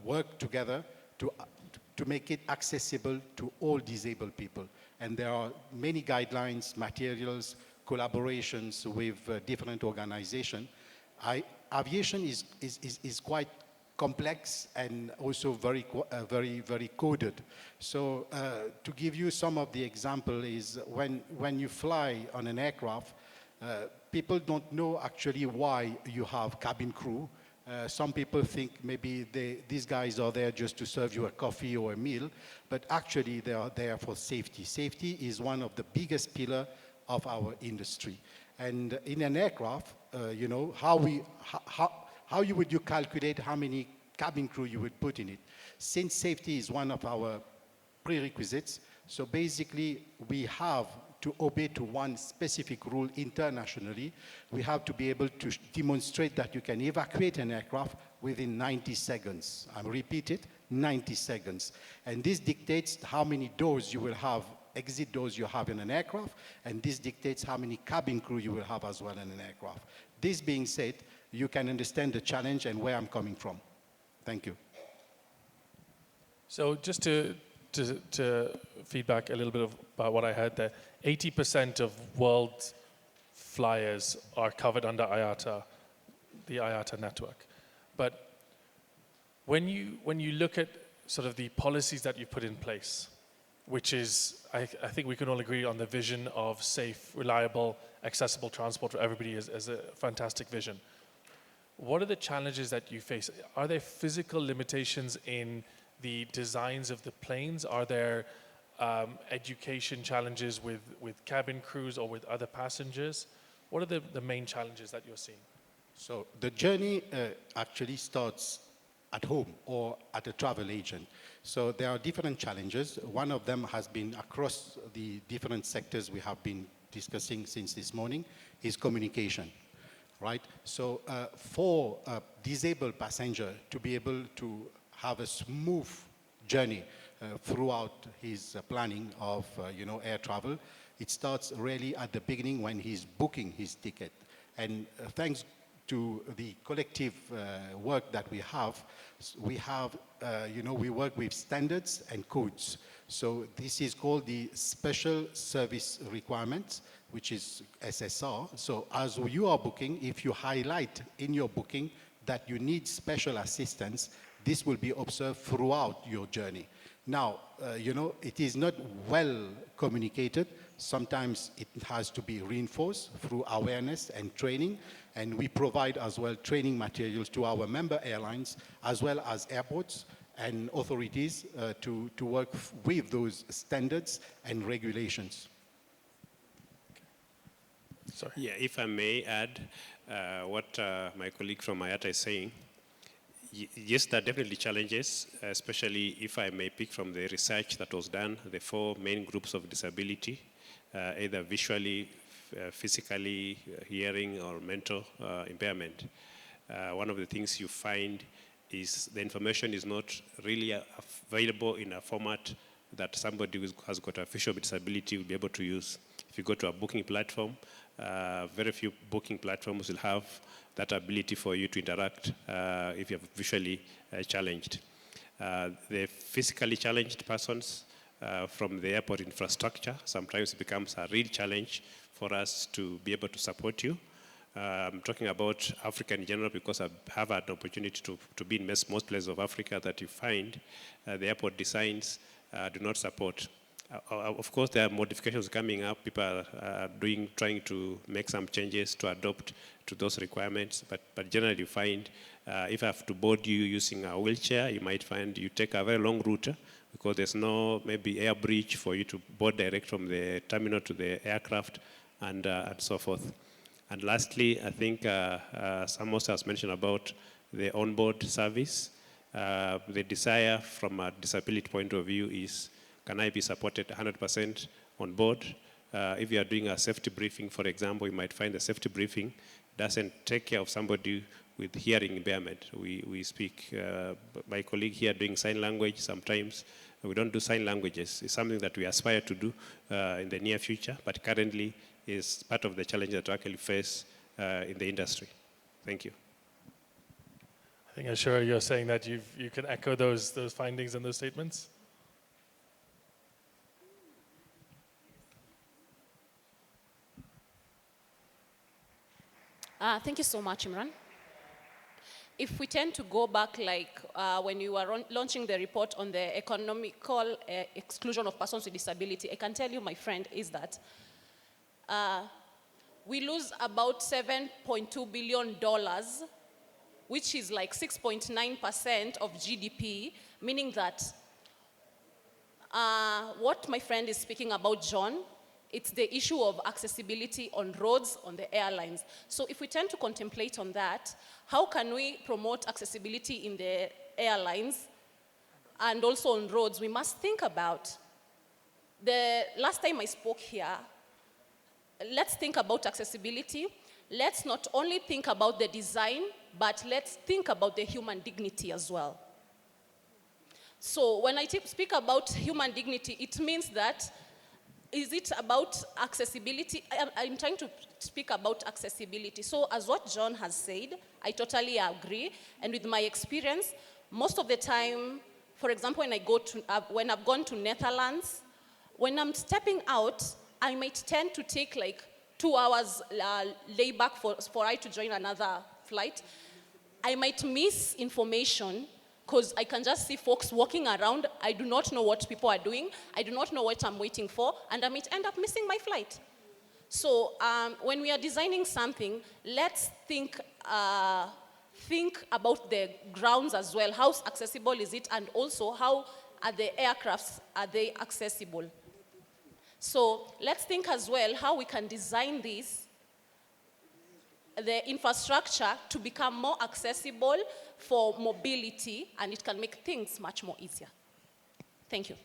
work together to make it accessible to all disabled people. And there are many guidelines, materials, collaborations with different organizations. Aviation is quite complex and also very coded. So to give you some of the example is when you fly on an aircraft, people don't know actually why you have cabin crew. Some people think maybe these guys are there just to serve you a coffee or a meal, but actually they are there for safety. Safety is one of the biggest pillars of our industry. And in an aircraft, you know, how would you calculate how many cabin crew you would put in it? Since safety is one of our prerequisites, so basically we have to obey to one specific rule internationally. We have to be able to demonstrate that you can evacuate an aircraft within 90 seconds. I repeat it, 90 seconds. And this dictates how many doors you will have, exit doors you have in an aircraft, and this dictates how many cabin crew you will have as well in an aircraft. This being said, you can understand the challenge and where I'm coming from. Thank you. So just to feedback a little bit about what I heard there, 80% of world flyers are covered under IATA, the IATA network. But when you look at sort of the policies that you put in place, which is, I think we can all agree on the vision of safe, reliable, accessible transport for everybody as a fantastic vision. What are the challenges that you face? Are there physical limitations in the designs of the planes? Are there education challenges with cabin crews or with other passengers? What are the main challenges that you're seeing? So the journey actually starts at home or at a travel agent. So there are different challenges. One of them has been across the different sectors we have been discussing since this morning is communication, right? So for a disabled passenger to be able to have a smooth journey throughout his planning of air travel, it starts really at the beginning when he's booking his ticket. And thanks to the collective work that we work with standards and codes. So this is called the Special Service Requirements, which is SSR. So as you are booking, if you highlight in your booking that you need special assistance, this will be observed throughout your journey. Now, it is not well communicated. Sometimes it has to be reinforced through awareness and training. And we provide as well training materials to our member airlines, as well as airports and authorities to work with those standards and regulations. Sorry. Yeah, if I may add what my colleague from IATA is saying. Yes, there are definitely challenges, especially if I may pick from the research that was done, the 4 main groups of disability, either visually, physically, hearing, or mental impairment. One of the things you find is the information is not really available in a format that somebody who has got a visual disability will be able to use. If you go to a booking platform, very few booking platforms will have that ability for you to interact if you're visually challenged. The physically challenged persons from the airport infrastructure sometimes becomes a real challenge for us to be able to support you. I'm talking about Africa in general because I have had an opportunity to be in most places of Africa that you find the airport designs do not support. Of course, there are modifications coming up. People are trying to make some changes to adopt to those requirements. But generally, you find if I have to board you using a wheelchair, you might find you take a very long route because there's no maybe air bridge for you to board direct from the terminal to the aircraft and so forth. And lastly, I think someone has mentioned about the onboard service. The desire from a disability point of view is, can I be supported 100% on board? If you are doing a safety briefing, for example, you might find the safety briefing doesn't take care of somebody with hearing impairment. We speak, my colleague here doing sign language, sometimes we don't do sign languages. It's something that we aspire to do in the near future, but currently is part of the challenge that we actually face in the industry. Thank you. I think I'm sure you're saying that you can echo those findings and those statements. Thank you so much, Imran. if we tend to go back, like when you were launching the report on the economical exclusion of persons with disability, I can tell you, my friend, is that we lose about $7.2 billion, which is like 6.9% of GDP, meaning that what my friend is speaking about, John, it's the issue of accessibility on roads, on the airlines. So if we tend to contemplate on that, how can we promote accessibility in the airlines and also on roads? We must think about, the last time I spoke here, let's think about accessibility. Let's not only think about the design, but let's think about the human dignity as well. So when I speak about human dignity, it means that, is it about accessibility? I'm trying to speak about accessibility. So as what John has said, I totally agree. And with my experience, most of the time, for example, when I've gone to Netherlands, when I'm stepping out, I might tend to take like 2 hours layback for I to join another flight. I might miss information because I can just see folks walking around. I do not know what people are doing. I do not know what I'm waiting for, and I might end up missing my flight. So when we are designing something, let's think about the grounds as well. How accessible is it, and also how are the aircrafts, are they accessible? So let's think as well how we can design the infrastructure to become more accessible for mobility, and it can make things much more easier. Thank you.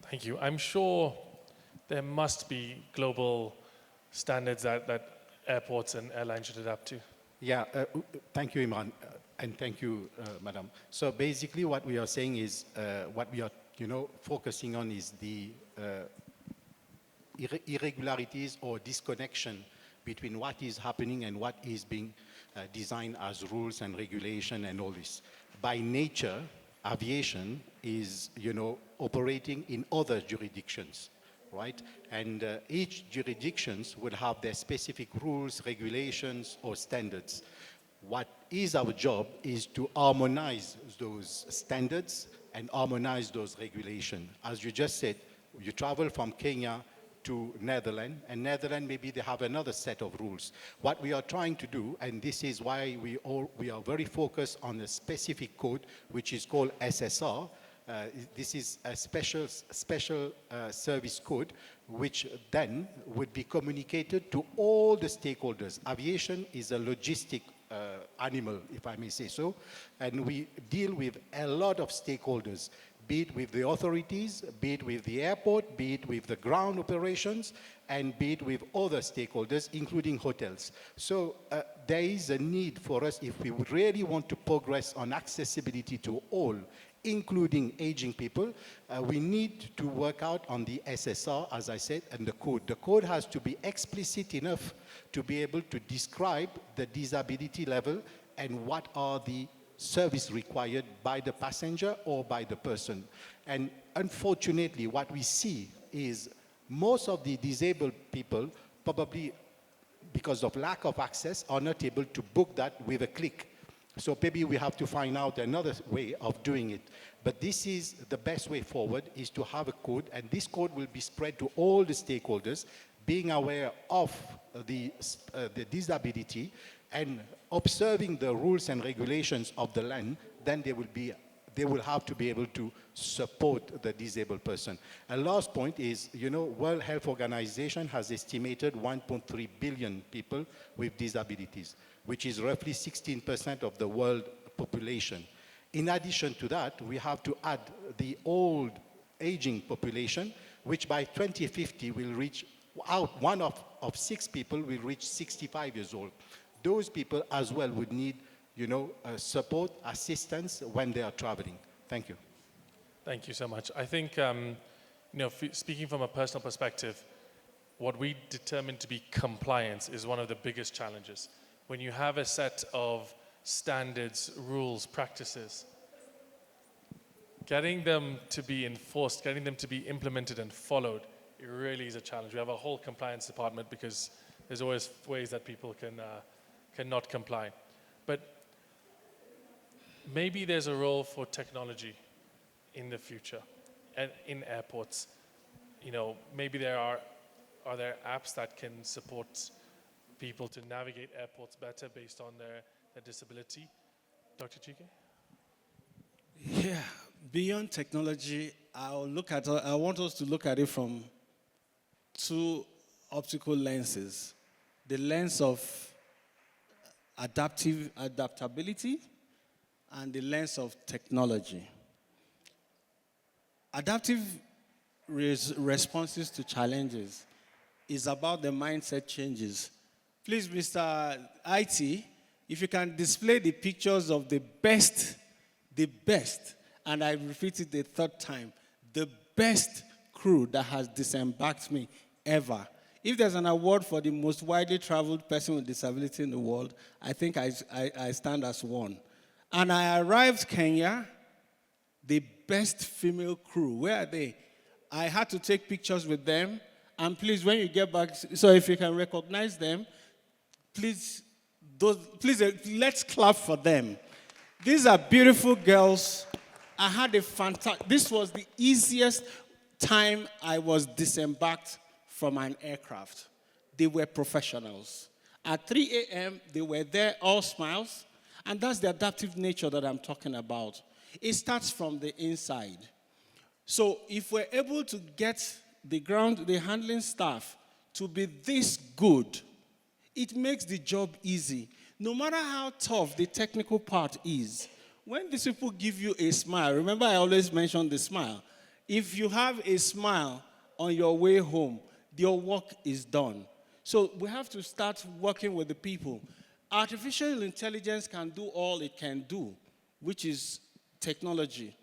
Thank you. I'm sure there must be global standards that airports and airlines should adapt to. Yeah, thank you, Imran, and thank you, Madam. So basically what we are saying is, what we are focusing on is the irregularities or disconnection between what is happening and what is being designed as rules and regulation and all this. By nature, aviation is, operating in other jurisdictions, right? And each jurisdictions will have their specific rules, regulations, or standards. What is our job is to harmonize those standards and harmonize those regulations. As you just said, you travel from Kenya to Netherlands, and Netherlands, maybe they have another set of rules. What we are trying to do, and this is why we are very focused on a specific code, which is called SSR. This is a special service code, which then would be communicated to all the stakeholders. Aviation is a logistic animal, if I may say so, and we deal with a lot of stakeholders, be it with the authorities, be it with the airport, be it with the ground operations, and be it with other stakeholders, including hotels. So there is a need for us, if we really want to progress on accessibility to all, including aging people, we need to work out on the SSR, as I said, and the code. The code has to be explicit enough to be able to describe the disability level and what are the service required by the passenger or by the person. And unfortunately, what we see is most of the disabled people, probably because of lack of access, are not able to book that with a click. So maybe we have to find out another way of doing it. But this is the best way forward, is to have a code, and this code will be spread to all the stakeholders, being aware of the disability and observing the rules and regulations of the land. Then they will have to be able to support the disabled person. And last point is, World Health Organization has estimated 1.3 billion people with disabilities, which is roughly 16% of the world population. In addition to that, we have to add the old aging population, which by 2050 will reach, one of 6 people will reach 65 years old. Those people as well would need, support, assistance when they are traveling. Thank you. Thank you so much. I think, speaking from a personal perspective, what we determine to be compliance is one of the biggest challenges. When you have a set of standards, rules, practices, getting them to be enforced, getting them to be implemented and followed, it really is a challenge. We have a whole compliance department because there's always ways that people can cannot comply. But maybe there's a role for technology in the future and in airports. Maybe are there apps that can support people to navigate airports better based on their disability? Dr. Chike? Yeah, beyond technology, I want us to look at it from two optical lenses. The lens of adaptability and the lens of technology. Adaptive responses to challenges is about the mindset changes. Please, Mr. IT, if you can display the pictures of the best, and I repeat it the third time, the best crew that has disembarked me ever. If there's an award for the most widely traveled person with disability in the world, I think I stand as one. And I arrived Kenya, the best female crew. Where are they? I had to take pictures with them. And please, when you get back, so if you can recognize them, please, let's clap for them. These are beautiful girls. I had this was the easiest time I was disembarked from an aircraft. They were professionals. At 3 a.m., they were there, all smiles. And that's the adaptive nature that I'm talking about. It starts from the inside. So if we're able to get the handling staff to be this good, it makes the job easy. No matter how tough the technical part is, when these people give you a smile, remember I always mention the smile. If you have a smile on your way home, your work is done. So we have to start working with the people. Artificial intelligence can do all it can do, which is technology.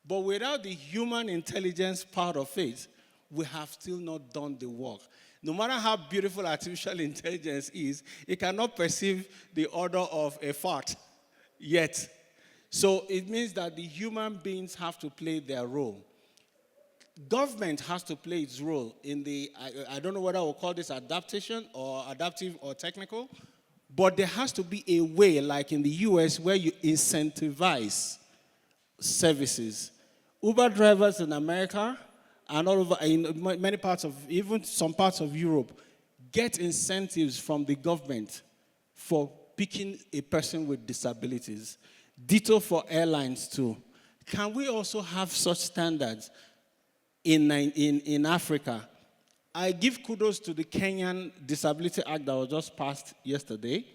But without the human intelligence part of it, we have still not done the work. No matter how beautiful artificial intelligence is, it cannot perceive the order of a fart yet. So it means that the human beings have to play their role. Government has to play its role in I don't know whether we'll call this adaptation or adaptive or technical, but there has to be a way, like in the US, where you incentivize services. Uber drivers in America and all over, in many parts of, even some parts of Europe, get incentives from the government for picking a person with disabilities. Ditto for airlines too. Can we also have such standards in Africa? I give kudos to the Kenyan Disability Act that was just passed yesterday,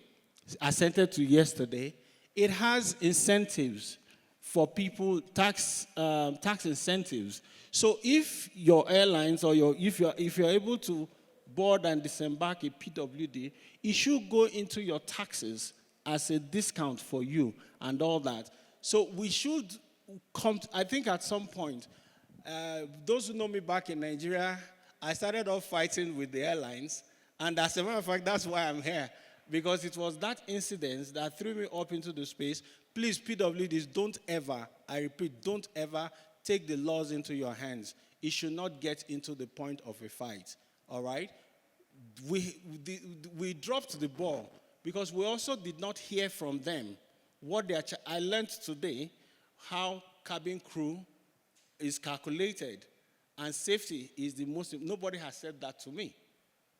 assented to yesterday. It has incentives for people, tax incentives. So if your airlines or if you're able to board and disembark a PWD, it should go into your taxes as a discount for you and all that. So we should come, I think at some point, those who know me back in Nigeria, I started off fighting with the airlines, and as a matter of fact, that's why I'm here, because it was that incident that threw me up into the space. Please, PWDs, don't ever, I repeat, don't ever take the laws into your hands. It should not get into the point of a fight, all right? We dropped the ball because we also did not hear from them what I learned today how cabin crew is calculated, and safety is the most. Nobody has said that to me.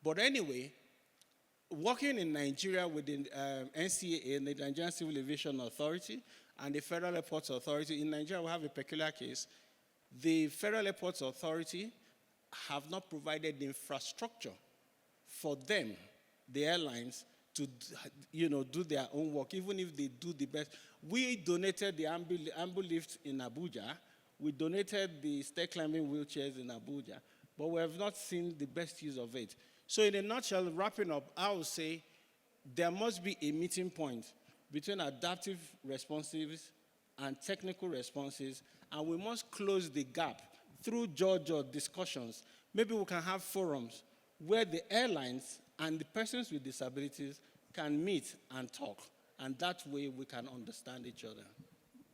But anyway, working in Nigeria with the NCAA, the Nigerian Civil Aviation Authority, and the Federal Airports Authority, in Nigeria we have a peculiar case. The Federal Airports Authority have not provided the infrastructure for them, the airlines, to do their own work, even if they do the best. We donated the ambu lift in Abuja. We donated the stair climbing wheelchairs in Abuja, but we have not seen the best use of it. So in a nutshell, wrapping up, I would say there must be a meeting point between adaptive responses and technical responses, and we must close the gap through discussions. Maybe we can have forums where the airlines and the persons with disabilities can meet and talk, and that way we can understand each other.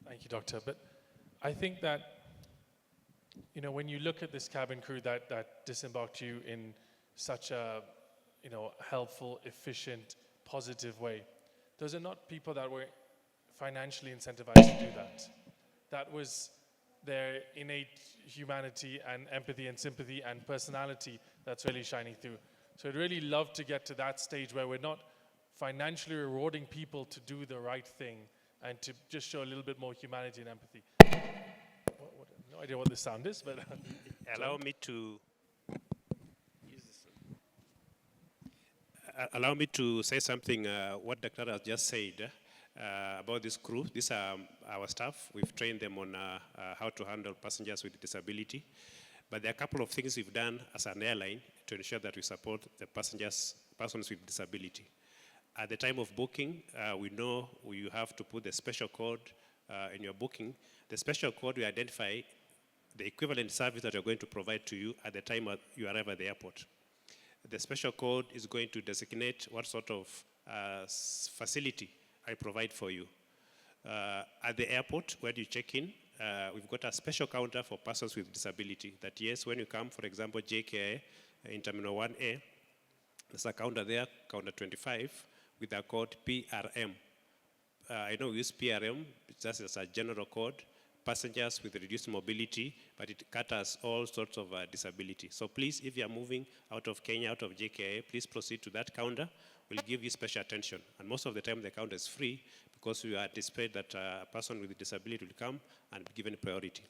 Thank you, Doctor. But I think that, when you look at this cabin crew that disembarked you in such a, helpful, efficient, positive way, those are not people that were financially incentivized to do that. That was their innate humanity and empathy and sympathy and personality that's really shining through. So I'd really love to get to that stage where we're not financially rewarding people to do the right thing and to just show a little bit more humanity and empathy. No idea what this sound is, but allow me to use this one. Allow me to say something. What Dr. has just said about this crew. These are our staff. We've trained them on how to handle passengers with disability. But there are a couple of things we've done as an airline to ensure that we support the persons with disability. At the time of booking, we know you have to put the special code in your booking. The special code will identify the equivalent service that you're going to provide to you at the time you arrive at the airport. The special code is going to designate what sort of facility I provide for you. At the airport, where you check in, we've got a special counter for persons with disability. That yes, when you come, for example, JKA in Terminal 1A, there's a counter there, counter 25, with a code PRM. I know we use PRM just as a general code, passengers with reduced mobility, but it caters all sorts of disability. So please, if you are moving out of Kenya, out of JKA, please proceed to that counter. We'll give you special attention. And most of the time, the counter is free because we anticipate that a person with a disability will come and be given priority.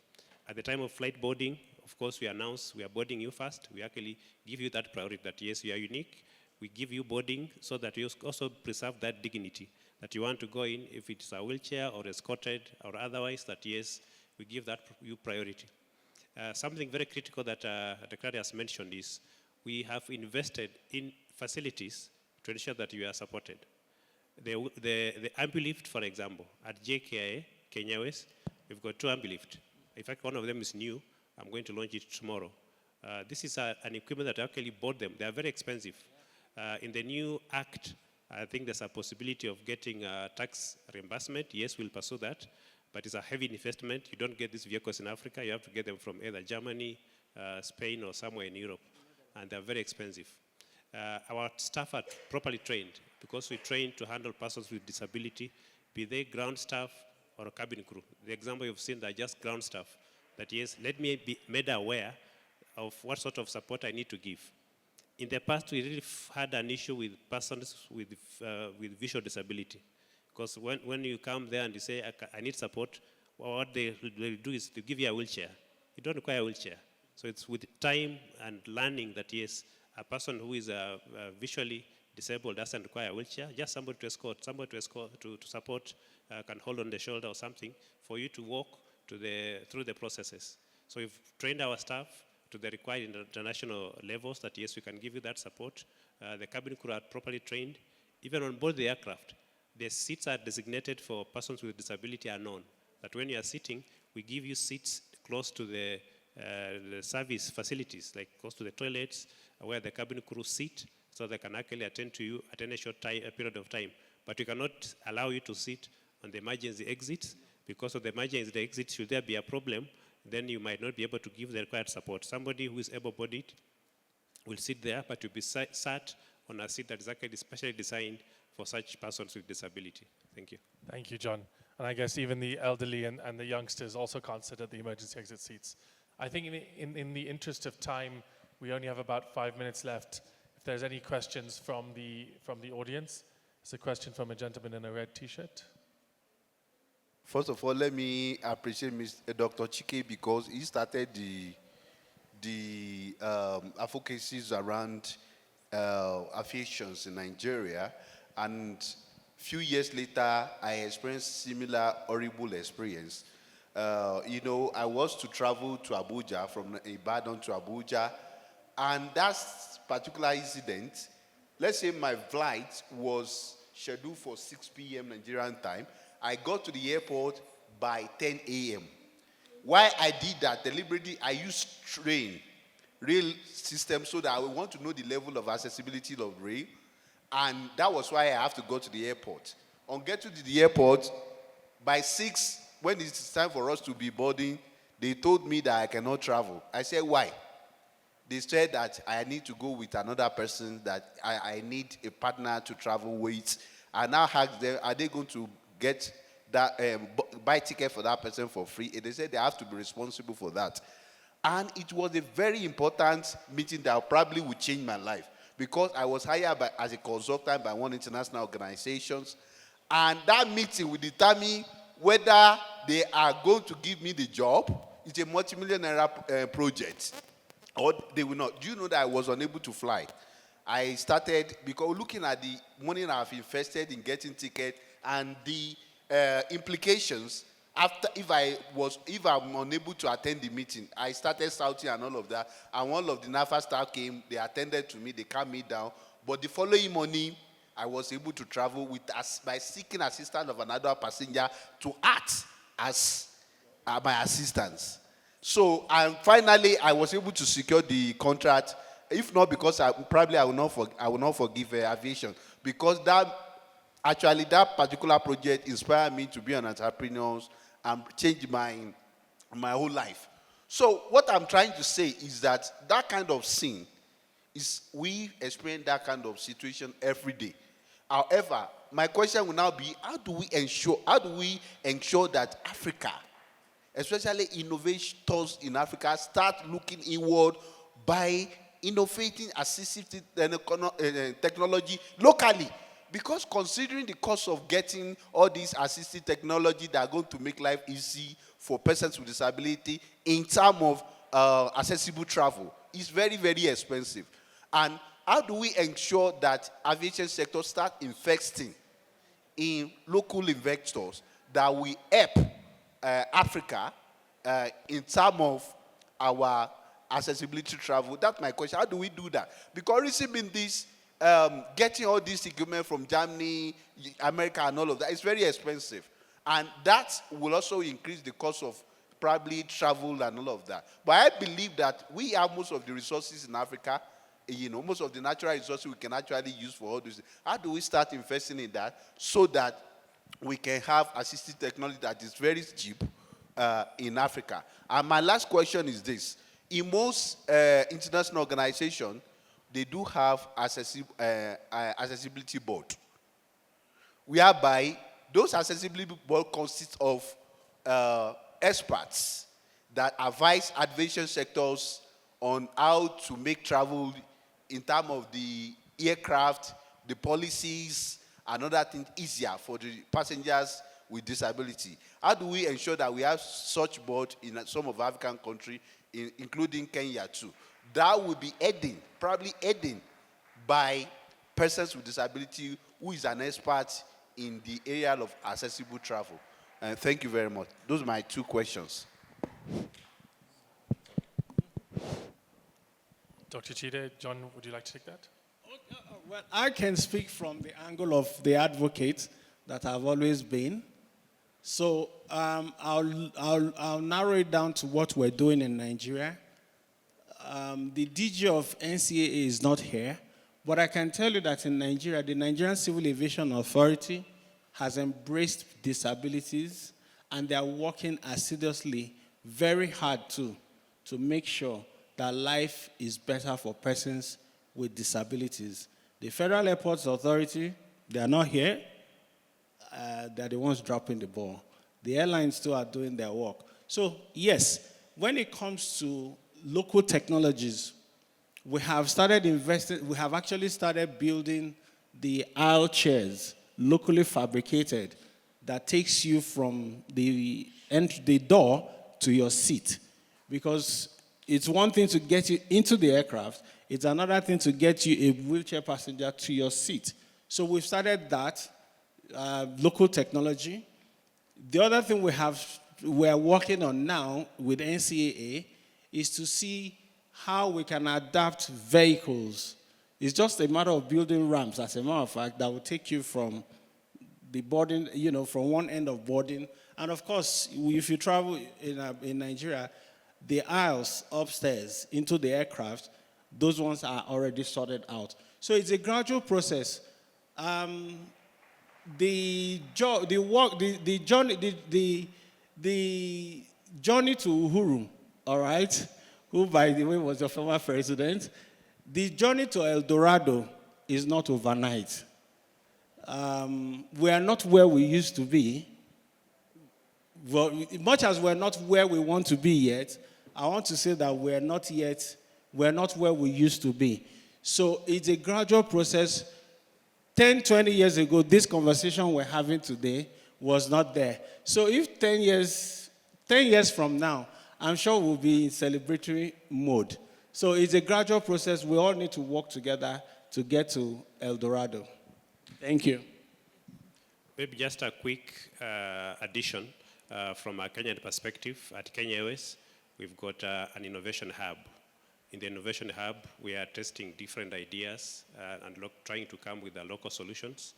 At the time of flight boarding, of course, we announce we are boarding you first. We actually give you that priority that, yes, you are unique. We give you boarding so that you also preserve that dignity, that you want to go in, if it's a wheelchair or escorted or otherwise, that, yes, we give that you priority. Something very critical that Dr. has mentioned is we have invested in facilities to ensure that you are supported. The ambulift, for example, at JKA, Kenya Airways, we've got 2 ambulift. In fact, one of them is new. I'm going to launch it tomorrow. This is an equipment that I actually bought them. They are very expensive. In the new act, I think there's a possibility of getting tax reimbursement. Yes, we'll pursue that, but it's a heavy investment. You don't get these vehicles in Africa. You have to get them from either Germany, Spain, or somewhere in Europe, and they're very expensive. Our staff are properly trained because we train to handle persons with disability, be they ground staff or a cabin crew. The example you've seen, they're just ground staff. That yes, let me be made aware of what sort of support I need to give. In the past, we really had an issue with persons with visual disability. Because when you come there and you say, I need support, what they do is to give you a wheelchair. You don't require a wheelchair. So it's with time and learning that, yes, a person who is visually disabled doesn't require a wheelchair, just somebody to escort, to support, can hold on the shoulder or something for you to walk through the processes. So we've trained our staff to the required international levels that, yes, we can give you that support. The cabin crew are properly trained. Even on board the aircraft, the seats are designated for persons with disability are known. That when you are sitting, we give you seats close to the service facilities, like close to the toilets, where the cabin crew sit, so they can actually attend to you at any short period of time. But we cannot allow you to sit on the emergency exits, because of the emergency exit, should there be a problem, then you might not be able to give the required support. Somebody who is able-bodied will sit there, but you'll be sat on a seat that is actually specially designed for such persons with disability. Thank you. Thank you, John. And I guess even the elderly and the youngsters also can't sit at the emergency exit seats. I think in the interest of time, we only have about 5 minutes left. If there's any questions from the audience, there's a question from a gentleman in a red T-shirt. First of all, let me appreciate Dr. Chike because he started the advocacies around affections in Nigeria, and a few years later, I experienced similar horrible experience. I was to travel to Abuja, from Ibadan to Abuja, and that particular incident, let's say my flight was scheduled for 6 p.m. Nigerian time. I got to the airport by 10 a.m. Why I did that deliberately, I used rail system so that I would want to know the level of accessibility of rail, and that was why I have to go to the airport. On getting to the airport, by 6, when it's time for us to be boarding, they told me that I cannot travel. I said, why? They said that I need to go with another person, that I need a partner to travel with. I now asked them, are they going to get that buy ticket for that person for free? And they said they have to be responsible for that. And it was a very important meeting that probably would change my life, because I was hired as a consultant by one international organizations. And that meeting will determine whether they are going to give me the job. It's a multi-million naira project, or they will not. Do you know that I was unable to fly? I started, because looking at the money I've invested in getting tickets and the implications after, if I'm unable to attend the meeting, I started shouting and all of that. And one of the NAFA staff came, they attended to me, they calmed me down. But the following morning, I was able to travel by seeking assistance of another passenger to act as my assistance. So, and finally, I was able to secure the contract. If not, because I will not forgive aviation, because that particular project inspired me to be an entrepreneur and change my whole life. So what I'm trying to say is that kind of scene we experience that kind of situation every day. However, my question will now be, how do we ensure that Africa, especially innovators in Africa, start looking inward by innovating assistive technology locally? Because considering the cost of getting all these assistive technology that are going to make life easy for persons with disability in terms of accessible travel, is very, very expensive. And how do we ensure that aviation sector start investing in local investors that will help Africa in terms of our accessibility travel? That's my question. How do we do that? Because receiving this, getting all this equipment from Germany, America, and all of that is very expensive. And that will also increase the cost of probably travel and all of that. But I believe that we have most of the resources in Africa, most of the natural resources we can actually use for all this. How do we start investing in that so that we can have assistive technology that is very cheap in Africa? And my last question is this. In most international organizations, they do have accessibility board, whereby those accessibility board consist of experts that advise aviation sectors on how to make travel in terms of the aircraft, the policies, and other things easier for the passengers with disability. How do we ensure that we have such board in some of African countries, including Kenya too? That will be probably aiding by persons with disability who is an expert in the area of accessible travel. And thank you very much. Those are my two questions. Dr. Chide, John, would you like to take that? Well, I can speak from the angle of the advocate that I've always been. So I'll narrow it down to what we're doing in Nigeria. The DG of NCAA is not here, but I can tell you that in Nigeria, the Nigerian Civil Aviation Authority has embraced disabilities, and they are working assiduously, very hard to make sure that life is better for persons with disabilities. The Federal Airports Authority, they are not here. They're the ones dropping the ball. The airlines too are doing their work. So yes, when it comes to local technologies, we have actually started building the aisle chairs, locally fabricated, that takes you from the door to your seat. Because it's one thing to get you into the aircraft, it's another thing to get you a wheelchair passenger to your seat. So we've started that, local technology. The other thing we're working on now with NCAA is to see how we can adapt vehicles. It's just a matter of building ramps, as a matter of fact, that will take you from the boarding, from one end of boarding. And of course, if you travel in Nigeria, the aisles upstairs into the aircraft, those ones are already sorted out. So it's a gradual process. The journey to Uhuru, all right, who, by the way, was a former president, the journey to El Dorado is not overnight. we are not where we used to be. Well, much as we're not where we want to be yet, I want to say that we're not where we used to be. So it's a gradual process. 10, 20 years ago, this conversation we're having today was not there. So if 10 years from now, I'm sure we'll be in celebratory mode. So it's a gradual process. We all need to work together to get to El Dorado. Thank you. Maybe just a quick addition from a Kenyan perspective. At Kenya Airways, we've got an innovation hub. In the innovation hub, we are testing different ideas and trying to come with the local solutions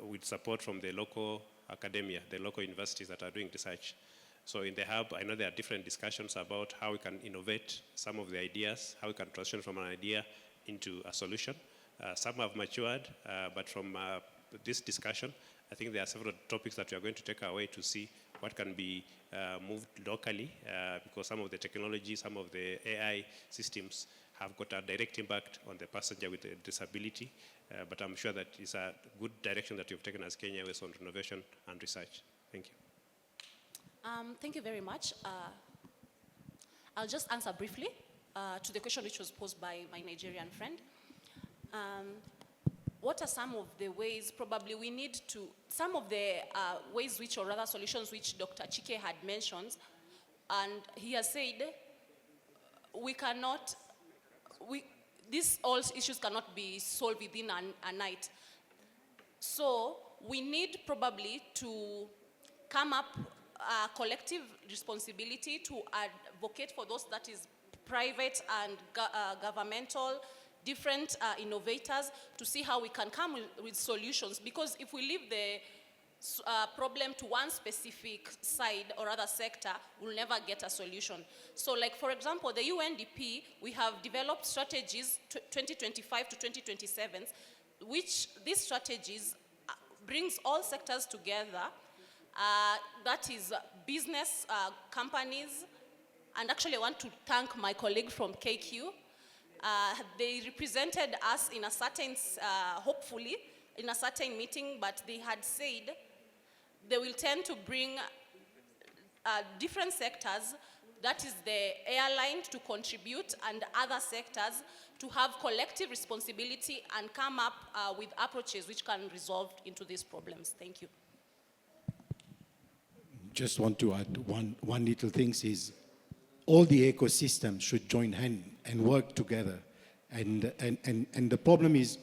with support from the local academia, the local universities that are doing research. So in the hub, I know there are different discussions about how we can innovate some of the ideas, how we can transition from an idea into a solution. Some have matured, but from this discussion, I think there are several topics that we are going to take away to see what can be moved locally, because some of the technology, some of the AI systems have got a direct impact on the passenger with a disability, but I'm sure that it's a good direction that you've taken as Kenya Airways on innovation and research. Thank you. Thank you very much. I'll just answer briefly to the question which was posed by my Nigerian friend. What are some of the ways probably we need to, some of the ways which, or rather solutions which Dr. Chike had mentioned, and he has said these all issues cannot be solved within a night. So we need probably to come up a collective responsibility to advocate for those that is private and governmental, different innovators, to see how we can come with solutions. Because if we leave the problem to one specific side or other sector, we'll never get a solution. So like, for example, the UNDP, we have developed strategies 2025 to 2027, which these strategies brings all sectors together, that is business, companies, and actually I want to thank my colleague from KQ. They represented us in a certain, hopefully, in a certain meeting, but they had said they will tend to bring different sectors, that is the airline, to contribute, and other sectors to have collective responsibility and come up with approaches which can resolve into these problems. Thank you. Just want to add one little thing is all the ecosystems should join hand and work together. And the problem is,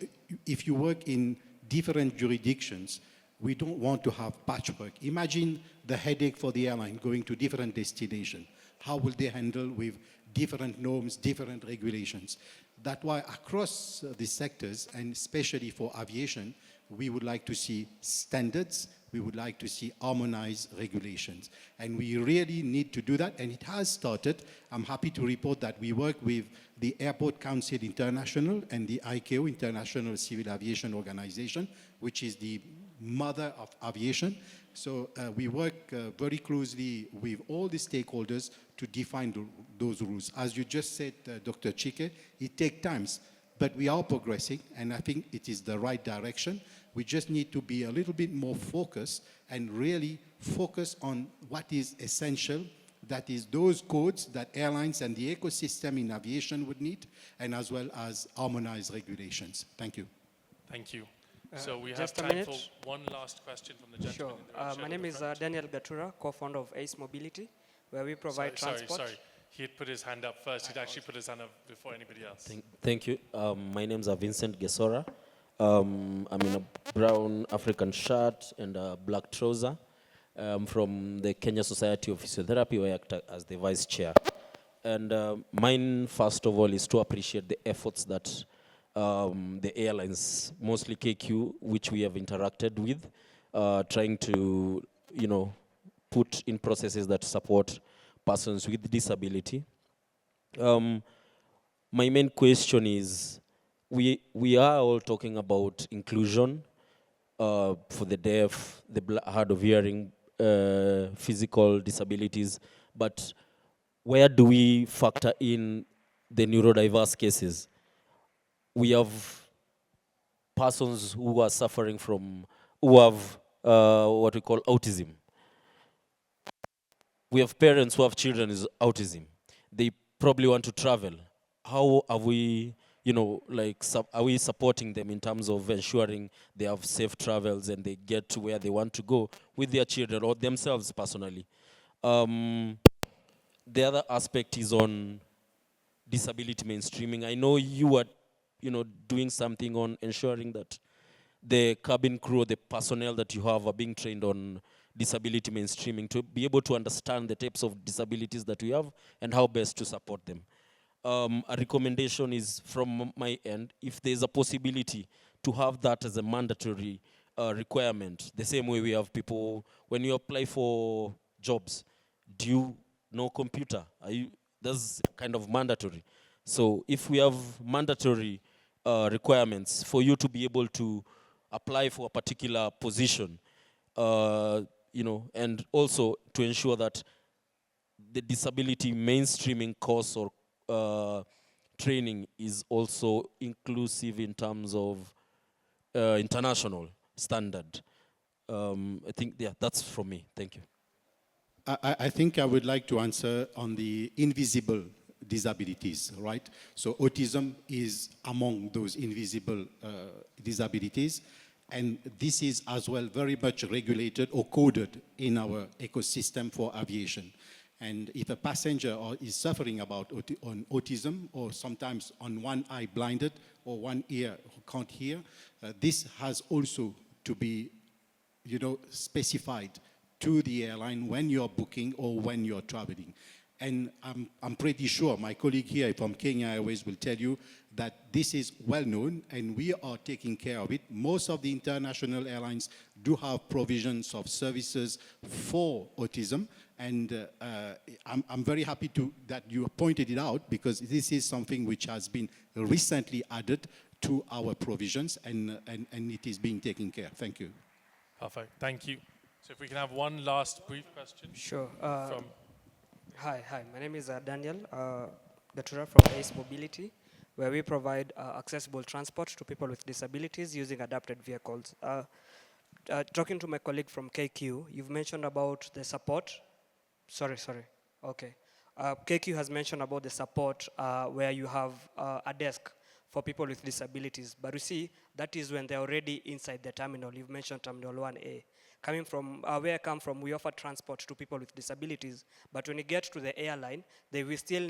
if you work in different jurisdictions, we don't want to have patchwork. Imagine the headache for the airline going to different destinations. How will they handle with different norms, different regulations? That's why across the sectors, and especially for aviation, we would like to see standards, we would like to see harmonized regulations. And we really need to do that, and it has started. I'm happy to report that we work with the Airport Council International and the ICAO, International Civil Aviation Organization, which is the mother of aviation. So we work very closely with all the stakeholders to define those rules. As you just said, Dr. Chike, it takes time, but we are progressing, and I think it is the right direction. We just need to be a little bit more focused and really focus on what is essential, that is those codes that airlines and the ecosystem in aviation would need, and as well as harmonized regulations. Thank you. Thank you. So we have time for one last question from the gentleman. Sure. My name is Daniel Gatura, co-founder of ACE Mobility, where we provide transport. Sorry. He had put his hand up first. He'd actually put his hand up before anybody else. Thank you. My name is Vincent Gesora. I'm in a brown African shirt and a black trouser. I'm from the Kenya Society of Physiotherapy, where I act as the vice chair. And mine, first of all, is to appreciate the efforts that the airlines, mostly KQ, which we have interacted with, trying to, put in processes that support persons with disability. My main question is, we are all talking about inclusion for the deaf, the hard of hearing, physical disabilities, but where do we factor in the neurodiverse cases? We have persons who are suffering from, who have what we call autism. We have parents who have children with autism. They probably want to travel. How are we, are we supporting them in terms of ensuring they have safe travels and they get to where they want to go with their children or themselves personally? The other aspect is on disability mainstreaming. I know you are, doing something on ensuring that the cabin crew, the personnel that you have are being trained on disability mainstreaming to be able to understand the types of disabilities that we have and how best to support them. A recommendation is from my end, if there's a possibility to have that as a mandatory requirement, the same way we have people, when you apply for jobs, do you know computer? That's kind of mandatory. So if we have mandatory requirements for you to be able to apply for a particular position, and also to ensure that the disability mainstreaming course or training is also inclusive in terms of international standard. I think, that's from me. Thank you. I think I would like to answer on the invisible disabilities, right? So autism is among those invisible disabilities, and this is as well very much regulated or coded in our ecosystem for aviation. And if a passenger is suffering on autism, or sometimes on one eye blinded or one ear who can't hear, this has also to be, specified to the airline when you're booking or when you're traveling. And I'm pretty sure my colleague here from Kenya Airways will tell you that this is well known and we are taking care of it. Most of the international airlines do have provisions of services for autism, and I'm very happy that you pointed it out, because this is something which has been recently added to our provisions, and it is being taken care of. Thank you. Perfect. Thank you. So if we can have one last brief question. Sure. From Hi. My name is Daniel Gatura from IAC Mobility, where we provide accessible transport to people with disabilities using adapted vehicles. Talking to my colleague from KQ, you've mentioned about the support. Sorry. Okay. KQ has mentioned about the support where you have a desk for people with disabilities. But you see, that is when they're already inside the terminal. You've mentioned Terminal 1A. Coming from where I come from, we offer transport to people with disabilities. But when you get to the airline, we then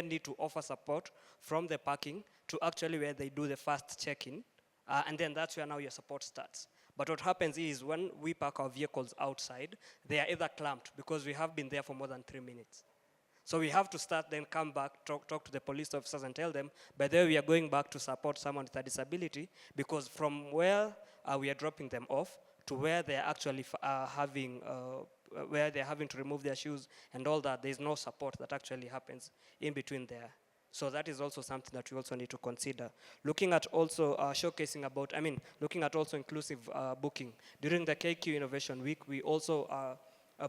need to offer support from the parking to actually where they do the first check-in. And then that's where now your support starts. But what happens is when we park our vehicles outside, they are either clamped because we have been there for more than 3 minutes. So we have to start, then come back, talk to the police officers and tell them, by the way, we are going back to support someone with a disability, because from where we are dropping them off to where they are actually where they're having to remove their shoes and all that, there's no support that actually happens in between there. So that is also something that we also need to consider. Looking at also looking at also inclusive booking. During the KQ Innovation Week, we also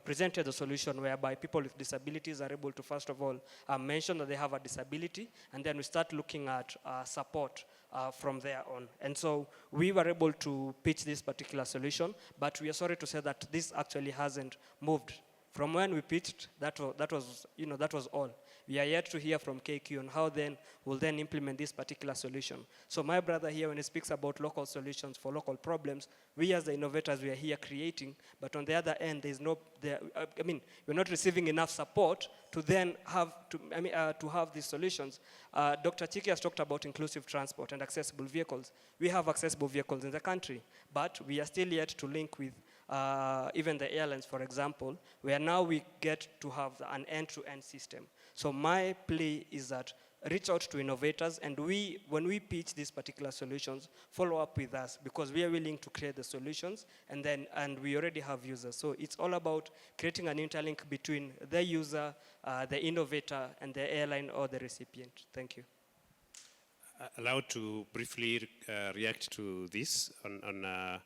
presented a solution whereby people with disabilities are able to, first of all, mention that they have a disability, and then we start looking at support from there on. And so we were able to pitch this particular solution, but we are sorry to say that this actually hasn't moved. From when we pitched, that was all. We are yet to hear from KQ on how then we'll then implement this particular solution. So my brother here, when he speaks about local solutions for local problems, we as the innovators, we are here creating, but on the other end, we're not receiving enough support to then have to have these solutions. Dr. Chike has talked about inclusive transport and accessible vehicles. We have accessible vehicles in the country, but we are still yet to link with even the airlines, for example, where now we get to have an end-to-end system. So my plea is that reach out to innovators, and when we pitch these particular solutions, follow up with us, because we are willing to create the solutions, and we already have users. So it's all about creating an interlink between the user, the innovator, and the airline or the recipient. Thank you. Allowed to briefly react to this on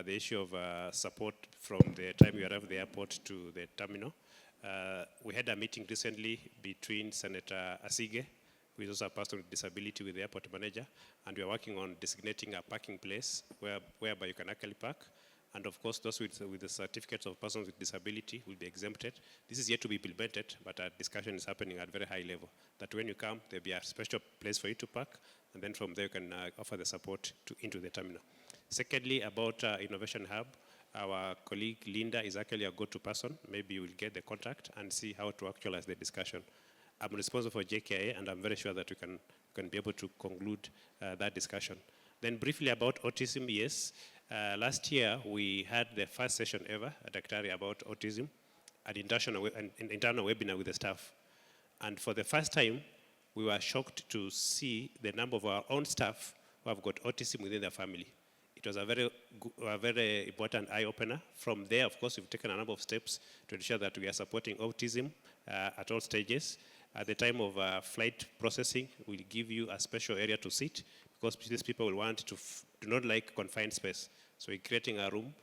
the issue of support from the time you arrive at the airport to the terminal. We had a meeting recently between Senator Asige, who is also a person with disability with the airport manager, and we are working on designating a parking place whereby you can actually park. And of course, those with the certificates of persons with disability will be exempted. This is yet to be implemented, but a discussion is happening at very high level, that when you come, there'll be a special place for you to park, and then from there you can offer the support into the terminal. Secondly, about Innovation Hub, our colleague Linda is actually a go-to person. Maybe you will get the contact and see how to actualize the discussion. I'm responsible for JKA, and I'm very sure that we can be able to conclude that discussion. Then briefly about autism, yes. Last year, we had the first session ever at Daktari about autism, an internal webinar with the staff. And for the first time, we were shocked to see the number of our own staff who have got autism within their family. It was a very important eye-opener. From there, of course, we've taken a number of steps to ensure that we are supporting autism at all stages. At the time of flight processing, we'll give you a special area to sit, because these people will want to do not like confined space. So we're creating a room.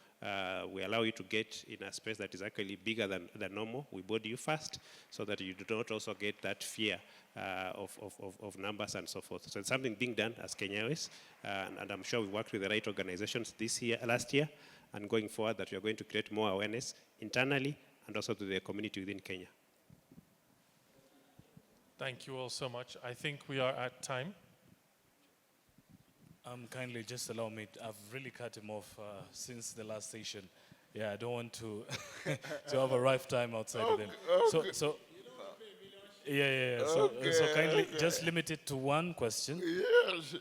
We allow you to get in a space that is actually bigger than normal. We board you first so that you do not also get that fear of numbers and so forth. So it's something being done as Kenya Airways, and I'm sure we worked with the right organizations last year, and going forward that we are going to create more awareness internally and also to the community within Kenya. Thank you all so much. I think we are at time. Kindly just allow me, I've really cut him off since the last station. Yeah, I don't want to to have a rough time outside of them. Okay. So kindly just limit it to one question. Yes.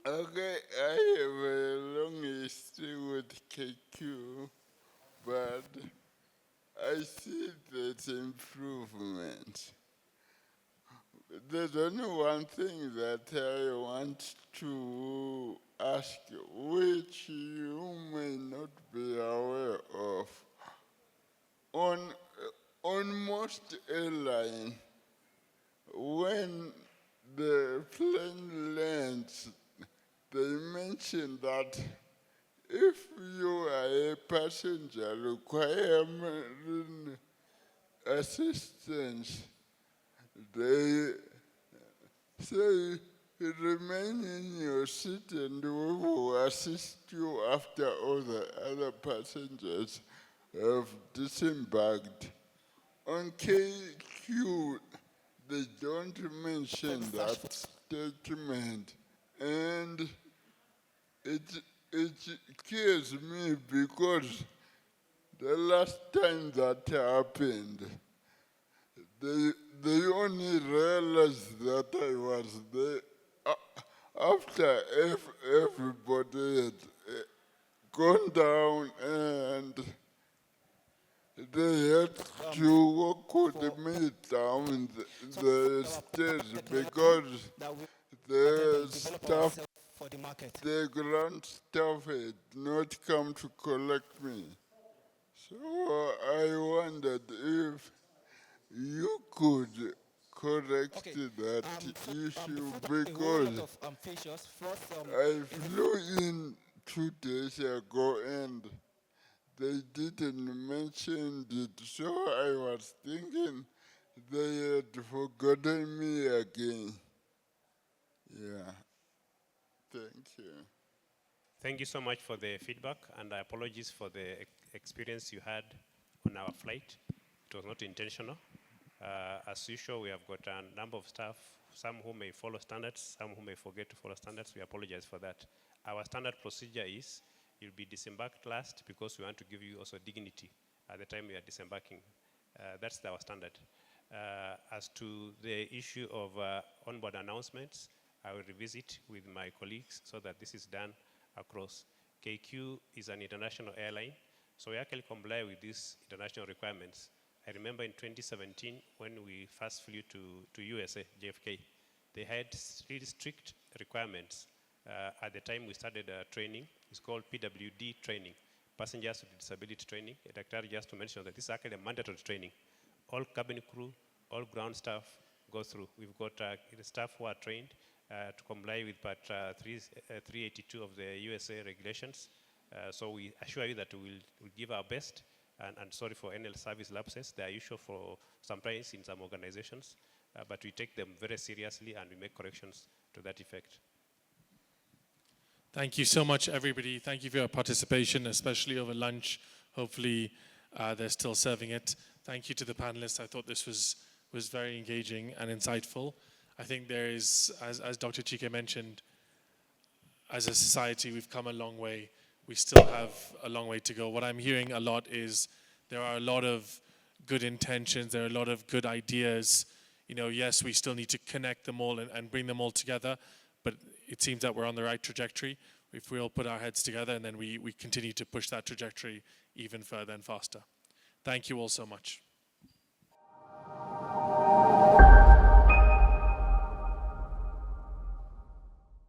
Okay, I have a long history with KQ, but I see that improvement. There's only one thing that I want to ask you, which you may not be aware of. On most airlines, when the plane lands, they mention that if you are a passenger requiring assistance, they say remain in your seat and we will assist you after all the other passengers have disembarked. On KQ, they don't mention that statement, and it kills me because the last time that happened, they only realized that I was there after everybody had gone down, and they had to walk with me down the stairs because the staff, the ground staff had not come to collect me. So I wondered if you could correct that issue, because I flew in 2 days ago and they didn't mention it, so I was thinking they had forgotten me again. Yeah, thank you. Thank you so much for the feedback, and apologies for the experience you had on our flight. It was not intentional. As usual, we have got a number of staff, some who may follow standards, some who may forget to follow standards. We apologize for that. Our standard procedure is you'll be disembarked last because we want to give you also dignity at the time we are disembarking. That's our standard. As to the issue of onboard announcements, I will revisit with my colleagues so that this is done across. KQ is an international airline, so we actually comply with these international requirements. I remember in 2017 when we first flew to USA, JFK, they had really strict requirements. At the time we started training, it's called PWD training, Passengers with Disability Training. Dr. just to mention that this is actually a mandatory training. All cabin crew, all ground staff go through. We've got staff who are trained to comply with Part 382 of the USA regulations. So we assure you that we'll give our best And sorry for any service lapses. They are usual for sometimes in some organizations, but we take them very seriously and we make corrections to that effect. Thank you so much, everybody. Thank you for your participation, especially over lunch. Hopefully, they're still serving it. Thank you to the panelists. I thought this was very engaging and insightful. I think there is, as Dr. Chike mentioned, as a society, we've come a long way. We still have a long way to go. What I'm hearing a lot is there are a lot of good intentions, there are a lot of good ideas. You know, yes, we still need to connect them all and bring them all together, but it seems that we're on the right trajectory. If we all put our heads together and then we continue to push that trajectory even further and faster. Thank you all so much.